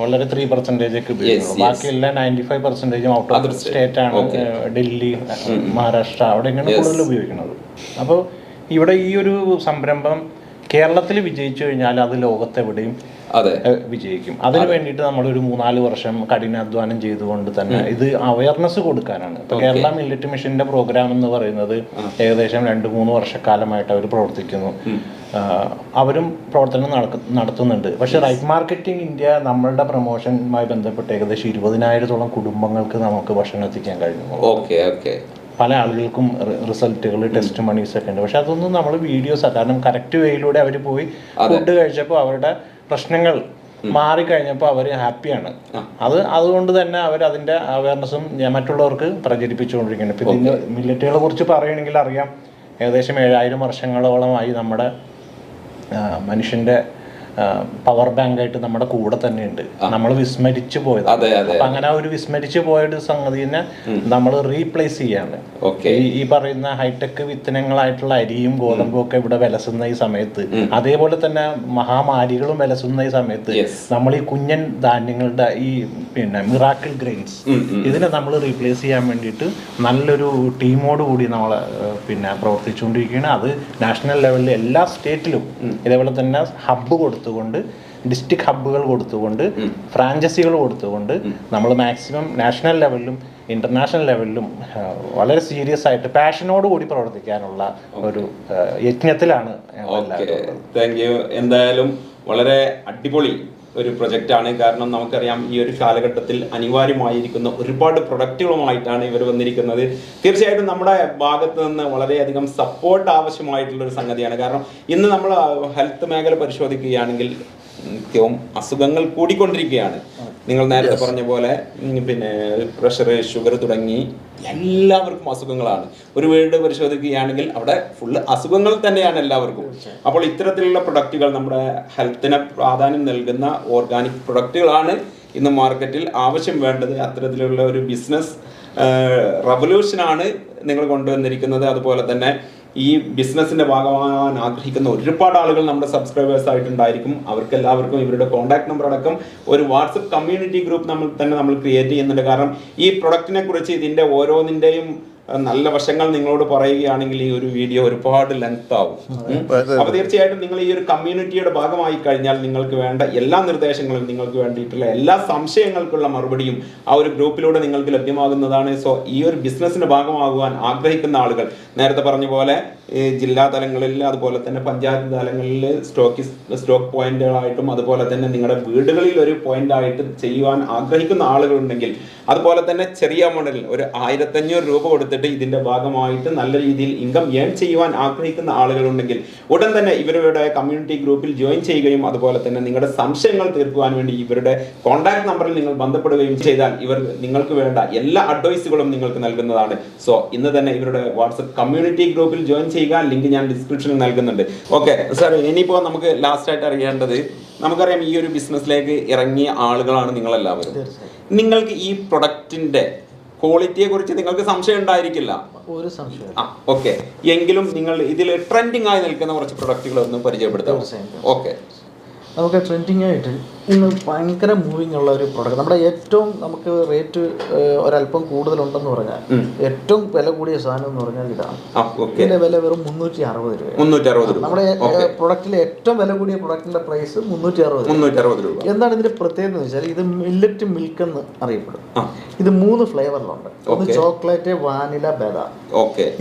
വളരെ 3% ഒക്കെ ഉപയോഗിക്കുന്നു. ബാക്കിയെല്ലാം 95% ഔട്ട് ഓഫ് സ്റ്റേറ്റ് ആണ്. ഡൽഹി, മഹാരാഷ്ട്ര അവിടെയൊക്കെയാണ് കൂടുതൽ ഉപയോഗിക്കുന്നത്. അപ്പോൾ ഇവിടെ ഈ ഒരു സംരംഭം കേരളത്തിൽ വിജയിച്ചു കഴിഞ്ഞാൽ അത് ലോകത്തെവിടെയും വിജയിക്കും. അതിന് വേണ്ടിയിട്ട് നമ്മളൊരു 3-4 വർഷം കഠിനാധ്വാനം ചെയ്തുകൊണ്ട് തന്നെ ഇത് അവയർനെസ് കൊടുക്കാനാണ്. ഇപ്പൊ കേരള മില്ലറ്റ് മിഷന്റെ പ്രോഗ്രാം എന്ന് പറയുന്നത് ഏകദേശം 2-3 വർഷക്കാലമായിട്ട് അവർ പ്രവർത്തിക്കുന്നു. അവരും പ്രവർത്തനം നടത്തുന്നുണ്ട്. പക്ഷെ റൈറ്റ് മാർക്കറ്റിംഗ് ഇന്ത്യ നമ്മളുടെ പ്രൊമോഷനുമായി ബന്ധപ്പെട്ട് ഏകദേശം 20,000-ഓളം കുടുംബങ്ങൾക്ക് നമുക്ക് ഭക്ഷണം എത്തിക്കാൻ കഴിഞ്ഞു. പല ആളുകൾക്കും റിസൾട്ടുകൾ, ടെസ്റ്റ് മണീസ് ഒക്കെ ഉണ്ട്. പക്ഷെ അതൊന്നും നമ്മൾ വീഡിയോസ്, കാരണം കറക്റ്റ് വേയിലൂടെ അവർ പോയി ഫുഡ് കഴിച്ചപ്പോൾ അവരുടെ പ്രശ്നങ്ങൾ മാറിക്കഴിഞ്ഞപ്പോൾ അവർ ഹാപ്പിയാണ്. അതുകൊണ്ട് തന്നെ അവർ അതിൻ്റെ അവയർനെസ്സും മറ്റുള്ളവർക്ക് പ്രചരിപ്പിച്ചുകൊണ്ടിരിക്കുകയാണ്. ഇപ്പം ഇതിൻ്റെ മില്ലറ്റുകളെ കുറിച്ച് പറയുകയാണെങ്കിൽ അറിയാം, ഏകദേശം 7,000 വർഷങ്ങളോളമായി നമ്മുടെ മനുഷ്യൻ്റെ പവർ ബാങ്ക് ആയിട്ട് നമ്മുടെ കൂടെ തന്നെ ഉണ്ട്. നമ്മൾ വിസ്മരിച്ചു പോയത്. അപ്പൊ അങ്ങനെ ഒരു വിസ്മരിച്ചു പോയൊരു സംഗതിനെ നമ്മൾ റീപ്ലേസ് ചെയ്യാണ്. ഈ പറയുന്ന ഹൈടെക് വിത്തനങ്ങളായിട്ടുള്ള അരിയും ഗോതമ്പും ഒക്കെ ഇവിടെ വിലസുന്ന ഈ സമയത്ത്, അതേപോലെ തന്നെ മഹാമാരികളും വിലസുന്ന ഈ സമയത്ത് നമ്മൾ ഈ കുഞ്ഞൻ ധാന്യങ്ങളുടെ ഈ മിറാക്കിൾ ഗ്രെയിൻസ് ഇതിനെ നമ്മൾ റീപ്ലേസ് ചെയ്യാൻ വേണ്ടിയിട്ട് നല്ലൊരു ടീമോട് കൂടി നമ്മൾ പ്രവർത്തിച്ചുകൊണ്ടിരിക്കുകയാണ്. അത് നാഷണൽ ലെവലിൽ എല്ലാ സ്റ്റേറ്റിലും ഇതേപോലെ തന്നെ ഹബ്ബ് കൊടുത്തുകൊണ്ട്, ഡിസ്ട്രിക്ട് ഹബ്ബുകൾ കൊടുത്തുകൊണ്ട്, ഫ്രാഞ്ചൈസികൾ കൊടുത്തുകൊണ്ട് നമ്മൾ മാക്സിമം നാഷണൽ ലെവലിലും ഇന്റർനാഷണൽ ലെവലിലും വളരെ സീരിയസ് ആയിട്ട് പാഷനോട് കൂടി പ്രവർത്തിക്കാനുള്ള ഒരു യജ്ഞത്തിലാണ്. Thank you. എന്തായാലും വളരെ അടിപൊളി ഒരു പ്രൊജക്റ്റാണ്. കാരണം നമുക്കറിയാം ഈ ഒരു കാലഘട്ടത്തിൽ അനിവാര്യമായിരിക്കുന്ന ഒരുപാട് പ്രൊഡക്റ്റുകളുമായിട്ടാണ് ഇവർ വന്നിരിക്കുന്നത്. തീർച്ചയായിട്ടും നമ്മുടെ ഭാഗത്ത് നിന്ന് വളരെയധികം സപ്പോർട്ട് ആവശ്യമായിട്ടുള്ളൊരു സംഗതിയാണ്. കാരണം ഇന്ന് നമ്മൾ ഹെൽത്ത് മേഖല പരിശോധിക്കുകയാണെങ്കിൽ നിത്യവും അസുഖങ്ങൾ കൂടിക്കൊണ്ടിരിക്കുകയാണ്. നിങ്ങൾ നേരത്തെ പറഞ്ഞ പോലെ പ്രഷർ, ഷുഗർ തുടങ്ങി എല്ലാവർക്കും അസുഖങ്ങളാണ്. ഒരു വീട് പരിശോധിക്കുകയാണെങ്കിൽ അവിടെ ഫുള്ള് അസുഖങ്ങൾ തന്നെയാണ് എല്ലാവർക്കും. അപ്പോൾ ഇത്തരത്തിലുള്ള പ്രൊഡക്റ്റുകൾ, നമ്മുടെ ഹെൽത്തിന് പ്രാധാന്യം നൽകുന്ന ഓർഗാനിക് പ്രൊഡക്റ്റുകളാണ് ഇന്ന് മാർക്കറ്റിൽ ആവശ്യം വേണ്ടത്. അത്തരത്തിലുള്ള ഒരു ബിസിനസ് റവല്യൂഷനാണ് നിങ്ങൾ കൊണ്ടുവന്നിരിക്കുന്നത്. അതുപോലെ തന്നെ ഈ ബിസിനസ്സിന്റെ ഭാഗമാകാൻ ആഗ്രഹിക്കുന്ന ഒരുപാട് ആളുകൾ നമ്മുടെ സബ്സ്ക്രൈബേഴ്സ് ആയിട്ടുണ്ടായിരിക്കും. അവർക്കെല്ലാവർക്കും ഇവരുടെ കോൺടാക്ട് നമ്പർ അടക്കം ഒരു വാട്സപ്പ് കമ്മ്യൂണിറ്റി ഗ്രൂപ്പ് നമ്മൾ ക്രിയേറ്റ് ചെയ്യുന്നുണ്ട്. കാരണം ഈ പ്രൊഡക്റ്റിനെ കുറിച്ച്, ഇതിന്റെ ഓരോന്നിന്റെയും നല്ല വശങ്ങൾ നിങ്ങളോട് പറയുകയാണെങ്കിൽ ഈ ഒരു വീഡിയോ ഒരുപാട് ലെങ്ത് ആവും. അപ്പൊ തീർച്ചയായിട്ടും നിങ്ങൾ ഈ ഒരു കമ്മ്യൂണിറ്റിയുടെ ഭാഗമായി കഴിഞ്ഞാൽ നിങ്ങൾക്ക് വേണ്ട എല്ലാ നിർദ്ദേശങ്ങളും, നിങ്ങൾക്ക് വേണ്ടിയിട്ടുള്ള എല്ലാ സംശയങ്ങൾക്കുള്ള മറുപടിയും ആ ഒരു ഗ്രൂപ്പിലൂടെ നിങ്ങൾക്ക് ലഭ്യമാകുന്നതാണ്. സോ ഈ ഒരു ബിസിനസ്സിന്റെ ഭാഗമാകുവാൻ ആഗ്രഹിക്കുന്ന ആളുകൾ, നേരത്തെ പറഞ്ഞ പോലെ ജില്ലാ തലങ്ങളിൽ, അതുപോലെ തന്നെ പഞ്ചായത്ത് തലങ്ങളിൽ സ്റ്റോക്ക് പോയിന്റുകളായിട്ടും, അതുപോലെ തന്നെ നിങ്ങളുടെ വീടുകളിൽ ഒരു പോയിന്റ് ആയിട്ട് ചെയ്യുവാൻ ആഗ്രഹിക്കുന്ന ആളുകളുണ്ടെങ്കിൽ, അതുപോലെ തന്നെ ചെറിയ മോഡലിൽ ഒരു 1,500 രൂപ കൊടുത്തിട്ട് ഇതിന്റെ ഭാഗമായിട്ട് നല്ല രീതിയിൽ ഇൻകം ഏൺ ചെയ്യുവാൻ ആഗ്രഹിക്കുന്ന ആളുകളുണ്ടെങ്കിൽ ഉടൻ തന്നെ ഇവരുടെ കമ്മ്യൂണിറ്റി ഗ്രൂപ്പിൽ ജോയിൻ ചെയ്യുകയും, അതുപോലെ തന്നെ നിങ്ങളുടെ സംശയങ്ങൾ തീർക്കുവാൻ വേണ്ടി ഇവരുടെ കോൺടാക്ട് നമ്പറിൽ നിങ്ങൾ ബന്ധപ്പെടുകയും ചെയ്താൽ ഇവർ നിങ്ങൾക്ക് വേണ്ട എല്ലാ അഡ്വൈസുകളും നിങ്ങൾക്ക് നൽകുന്നതാണ്. സോ ഇന്ന് തന്നെ ഇവരുടെ വാട്സപ്പ് കമ്മ്യൂണിറ്റി ഗ്രൂപ്പിൽ ജോയിൻ ചെയ്യുക. ലിങ്ക് ഞാൻ ഡിസ്ക്രിപ്ഷനിൽ നൽകുന്നുണ്ട്. ഓക്കെ സാർ, ഇനിയിപ്പോൾ നമുക്ക് ലാസ്റ്റ് ആയിട്ട് അറിയേണ്ടത്, നമുക്കറിയാം ഈ ഒരു ബിസിനസ്സിലേക്ക് ഇറങ്ങിയ ആളുകളാണ് നിങ്ങളെല്ലാവരും. നിങ്ങൾക്ക് ഈ പ്രൊഡക്റ്റിന്റെ ക്വാളിറ്റിയെ കുറിച്ച് നിങ്ങൾക്ക് സംശയം ഉണ്ടായിരിക്കില്ല. ഒരു സംശയം. ഓക്കെ, എങ്കിലും നിങ്ങൾ ഇതിൽ ട്രെൻഡിങ് ആയി നിൽക്കുന്ന കുറച്ച് പ്രൊഡക്റ്റുകൾ ഒന്ന് പരിചയപ്പെടുത്താം. ഓക്കെ, നമുക്ക് ട്രെൻഡിങ് ആയിട്ട് ഇന്ന് ഭയങ്കര മൂവിങ് ഉള്ള ഒരു പ്രോഡക്റ്റ്, നമ്മുടെ ഏറ്റവും നമുക്ക് റേറ്റ് ഒരല്പം കൂടുതലുണ്ടെന്ന് പറഞ്ഞാൽ ഏറ്റവും വില കൂടിയ സാധനം എന്ന് പറഞ്ഞാൽ ഇതാണ്. ഇതിന്റെ വില വെറും 360 രൂപ. നമ്മുടെ പ്രൊഡക്റ്റിലെ ഏറ്റവും വില കൂടിയ പ്രൊഡക്റ്റിന്റെ പ്രൈസ് 360 രൂപ. എന്താണ് ഇതിന്റെ പ്രത്യേകത എന്ന് വെച്ചാൽ ഇത് മില്ലറ്റ് മിൽക്ക് എന്ന് അറിയപ്പെടും. ഇത് 3 ഫ്ലേവറിലുണ്ട്. ഒന്ന് ചോക്ലേറ്റ്, വാനില, ബദാം.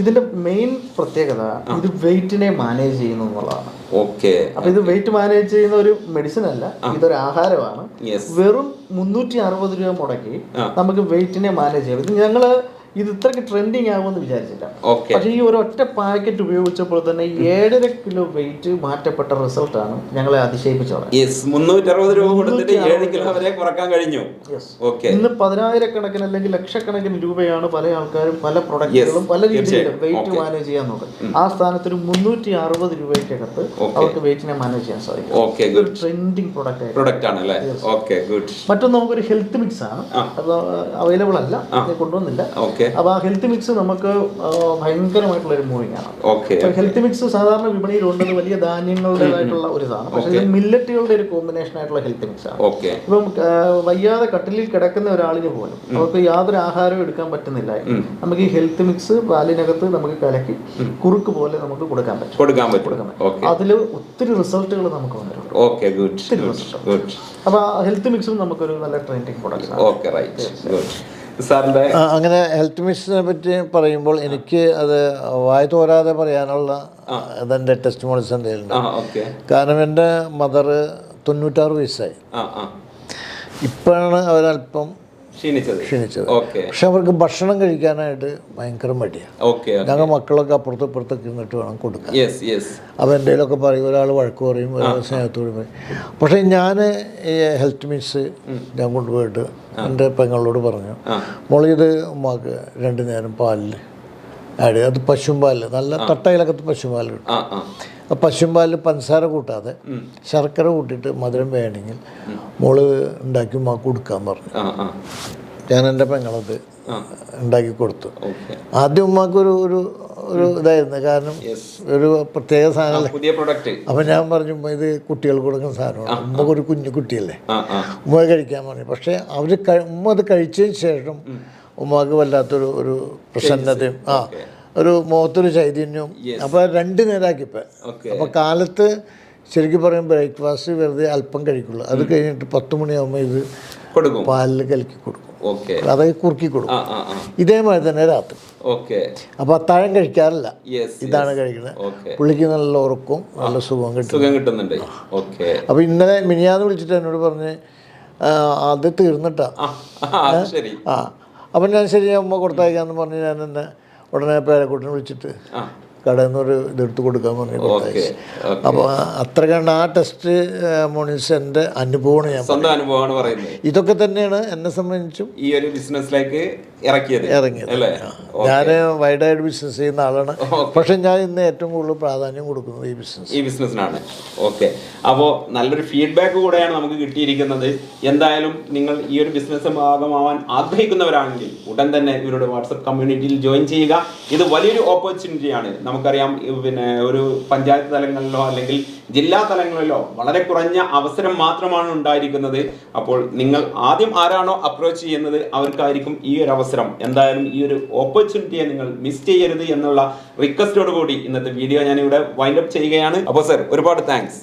ഇതിന്റെ മെയിൻ പ്രത്യേകത ഇത് വെയിറ്റിനെ മാനേജ് ചെയ്യുന്നു എന്നുള്ളതാണ്. അപ്പൊ ഇത് വെയിറ്റ് മാനേജ് ചെയ്യുന്ന ഒരു മെഡിസിൻ അല്ല, ഇതൊരു ആഹാരമാണ്. വെറും 360 രൂപ മുടക്കി നമുക്ക് വെയിറ്റിനെ മാനേജ് ചെയ്യാം. ഇത് ഞങ്ങള് ഇത് ഇത്രയ്ക്ക് ട്രെൻഡിങ് ആകുമെന്ന് വിചാരിച്ചില്ല. പക്ഷെ ഈ ഒരു ഒറ്റ പാക്കറ്റ് ഉപയോഗിച്ചപ്പോൾ തന്നെ 7.5 കിലോ വെയിറ്റ് മാറ്റപ്പെട്ട റിസൾട്ടാണ് ഞങ്ങളെ അതിശയിപ്പിച്ചത്. 360 രൂപ കൊടുത്തിട്ട് 7 കിലോ വരെ കുറക്കാൻ കഴിഞ്ഞു. ഇന്ന് 10,000-കണക്കിന് അല്ലെങ്കിൽ ലക്ഷക്കണക്കിന് രൂപയാണ് പല ആൾക്കാരും പല പ്രൊഡക്റ്റുകളും പല രീതിയിലും വെയിറ്റ് മാനേജ് ചെയ്യാൻ നോക്കുന്നത്. ആ സ്ഥാനത്ത് ഒരു 360 രൂപയ്ക്കകത്ത് അവർക്ക് വെയിറ്റിനെ മാനേജ് ചെയ്യാൻ സാധിക്കും. ഒരു ട്രെൻഡിങ് പ്രൊഡക്റ്റ് ആണ്. മറ്റൊന്ന് നമുക്കൊരു ഹെൽത്ത് മിക്സ് ആണ്, അത് അവൈലബിൾ അല്ല, കൊണ്ടുവന്നില്ല. അപ്പോൾ ആ ഹെൽത്ത് മിക്സ് നമുക്ക് ഭയങ്കരമായിട്ടുള്ള ഒരു മൂവിങ് ആണ്. ഹെൽത്ത് മിക്സ് സാധാരണ വിപണിയിൽ ഉള്ളത് വലിയ ധാന്യങ്ങളുടേതായിട്ടുള്ള ഒരു ഇതാണ്, പക്ഷേ ഇത് മില്ലറ്റുകളുടെ ഒരു കോമ്പിനേഷൻ ആയിട്ടുള്ള ഹെൽത്ത് മിക്സ് ആണ്. ഇപ്പം വയ്യാതെ കട്ടിലിൽ കിടക്കുന്ന ഒരാളിന് പോലും അവർക്ക് യാതൊരു ആഹാരവും എടുക്കാൻ പറ്റുന്നില്ല, നമുക്ക് ഈ ഹെൽത്ത് മിക്സ് പാലിനകത്ത് നമുക്ക് കലക്കി കുറുക്ക് പോലെ നമുക്ക് കൊടുക്കാൻ പറ്റും. അതിൽ ഒത്തിരി റിസൾട്ടുകൾ നമുക്ക് വന്നിട്ടുണ്ട്. അപ്പൊ ഹെൽത്ത് മിക്സും നമുക്കൊരു നല്ല ട്രെൻഡിങ് പ്രൊഡക്റ്റ് ആണ്. അങ്ങനെ ഹെൽത്ത് മിക്സിനെ പറ്റി പറയുമ്പോൾ എനിക്ക് അത് വായ തോരാതെ പറയാനുള്ള അതെൻ്റെ ടെസ്റ്റ് മോൾസ് എന്തെങ്കിലും. കാരണം എൻ്റെ മദർ 96 വയസ്സായി. ഇപ്പോഴാണ് അവരല്പം ക്ഷീണിച്ചത്. പക്ഷെ അവർക്ക് ഭക്ഷണം കഴിക്കാനായിട്ട് ഭയങ്കര മടിയാണ്. ഞങ്ങൾ മക്കളൊക്കെ അപ്പുറത്തും ഇപ്പുറത്തൊക്കെ ഇരുന്നിട്ട് വേണം കൊടുക്കാൻ. അപ്പോൾ എന്തെങ്കിലുമൊക്കെ പറയും, ഒരാൾ വഴക്ക് പറയും, ഒരാൾ സ്നേഹത്തോട് പറയും. പക്ഷേ ഞാൻ ഈ ഹെൽത്ത് മിക്സ് ഞാൻ കൊണ്ടുപോയിട്ട് എൻ്റെ പെങ്ങളോട് പറഞ്ഞു, മോളിത് ഉമ്മാക്ക് 2 നേരം പാലിൽ ആഡ് ചെയ്ത്, അത് പശുമ്പാലിൽ നല്ല തട്ടയിലൊക്കെ പശുമ്പാൽ കിട്ടും. ആ പശുമ്പാലിൽ പഞ്ചസാര കൂട്ടാതെ ശർക്കര കൂട്ടിയിട്ട് മധുരം വേണമെങ്കിൽ മോള് ഉണ്ടാക്കി ഉമ്മാക്ക് കൊടുക്കാൻ പറഞ്ഞു. ഞാൻ എൻ്റെ പെങ്ങളത് ഉണ്ടാക്കി കൊടുത്തു. ആദ്യം ഉമ്മാക്ക് ഒരു ഇതായിരുന്നു, കാരണം ഒരു പ്രത്യേക സാധനമല്ലേ. അപ്പം ഞാൻ പറഞ്ഞു, ഇത് കുട്ടികൾക്ക് കൊടുക്കുന്ന സാധനമാണ്, ഉമ്മക്കൊരു കുഞ്ഞു കുട്ടിയല്ലേ, ഉമ്മ കഴിക്കാൻ പറഞ്ഞു. പക്ഷേ ഉമ്മ അത് കഴിച്ചതിന് ശേഷം ഉമ്മാക്ക് വല്ലാത്തൊരു പ്രസന്നതയും ഒരു മുഖത്തൊരു ചൈതന്യവും. അപ്പോൾ 2 നേരമാക്കിപ്പോൾ. അപ്പോൾ കാലത്ത് ശരിക്കും പറയും ബ്രേക്ക്ഫാസ്റ്റ് വെറുതെ അല്പം കഴിക്കുള്ളൂ. അത് കഴിഞ്ഞിട്ട് 10 മണിയാകുമ്പോൾ ഇത് പാലിൽ കലക്കി കൊടുക്കും, അതായത് കുറുക്കി കൊടുക്കും. ഇതേമാതിരി തന്നെ രാത്രി. അപ്പോൾ അത്താഴം കഴിക്കാറില്ല, ഇതാണ് കഴിക്കുന്നത്. പുള്ളിക്ക് നല്ല ഉറക്കവും നല്ല സുഖം കിട്ടുന്നുണ്ട്. അപ്പോൾ ഇന്നലെ മിനിയാന്ന് വിളിച്ചിട്ട് എന്നോട് പറഞ്ഞ് അത് തീർന്നിട്ടാ. അപ്പം ഞാൻ ശരി അമ്മ കൊടുത്തയക്കാന്ന് പറഞ്ഞ് ഞാൻ തന്നെ ഉടനെ പേരക്കുട്ടിനെ വിളിച്ചിട്ട് കടയിൽ നിന്നൊരു ഇതെടുത്ത് കൊടുക്കാൻ പറഞ്ഞു കൊടുത്തയച്ചു. അപ്പോൾ അത്ര കണ്ട് ആ ടെസ്റ്റ് മോണിസ് എൻ്റെ അനുഭവമാണ്, ഞാൻ സ്വന്തം അനുഭവമാണ് പറയുന്നത്. ഇതൊക്കെ തന്നെയാണ് എന്നെ സംബന്ധിച്ചും ഈ ഒരു ബിസിനസ്സിലേക്ക് ഇറങ്ങിയത്. ഞാൻ വൈഡായിട്ട് ബിസിനസ് ചെയ്യുന്ന ആളാണ്, പക്ഷെ ഞാൻ ഇന്ന് ഏറ്റവും കൂടുതൽ പ്രാധാന്യം കൊടുക്കുന്നത് ഈ ബിസിനസ്സിനാണ്. അപ്പോൾ നല്ലൊരു ഫീഡ്ബാക്ക് കൂടെയാണ് നമുക്ക് കിട്ടിയിരിക്കുന്നത്. എന്തായാലും നിങ്ങൾ ഈ ഒരു ബിസിനസ് ഭാഗമാവാൻ ആഗ്രഹിക്കുന്നവരാണെങ്കിൽ ഉടൻ തന്നെ ഇവരുടെ വാട്സപ്പ് കമ്മ്യൂണിറ്റിയിൽ ജോയിൻ ചെയ്യുക. ഇത് വലിയൊരു ഓപ്പർച്യൂണിറ്റിയാണ്. നമുക്കറിയാം, പിന്നെ ഒരു പഞ്ചായത്ത് തലങ്ങളിലോ അല്ലെങ്കിൽ ജില്ലാ തലങ്ങളിലോ വളരെ കുറഞ്ഞ അവസരം മാത്രമാണ് ഉണ്ടായിരിക്കുന്നത്. അപ്പോൾ നിങ്ങൾ ആദ്യം ആരാണോ അപ്രോച്ച് ചെയ്യുന്നത് അവർക്കായിരിക്കും ഈ ഒരു അവസരം. എന്തായാലും ഈ ഒരു ഓപ്പർച്യൂണിറ്റിയെ നിങ്ങൾ മിസ് ചെയ്യരുത് എന്നുള്ള റിക്വസ്റ്റോട് കൂടി ഇന്നത്തെ വീഡിയോ ഞാൻ ഇവിടെ വൈൻഡ് അപ്പ് ചെയ്യുകയാണ്. അപ്പോൾ സർ, ഒരുപാട് താങ്ക്സ്.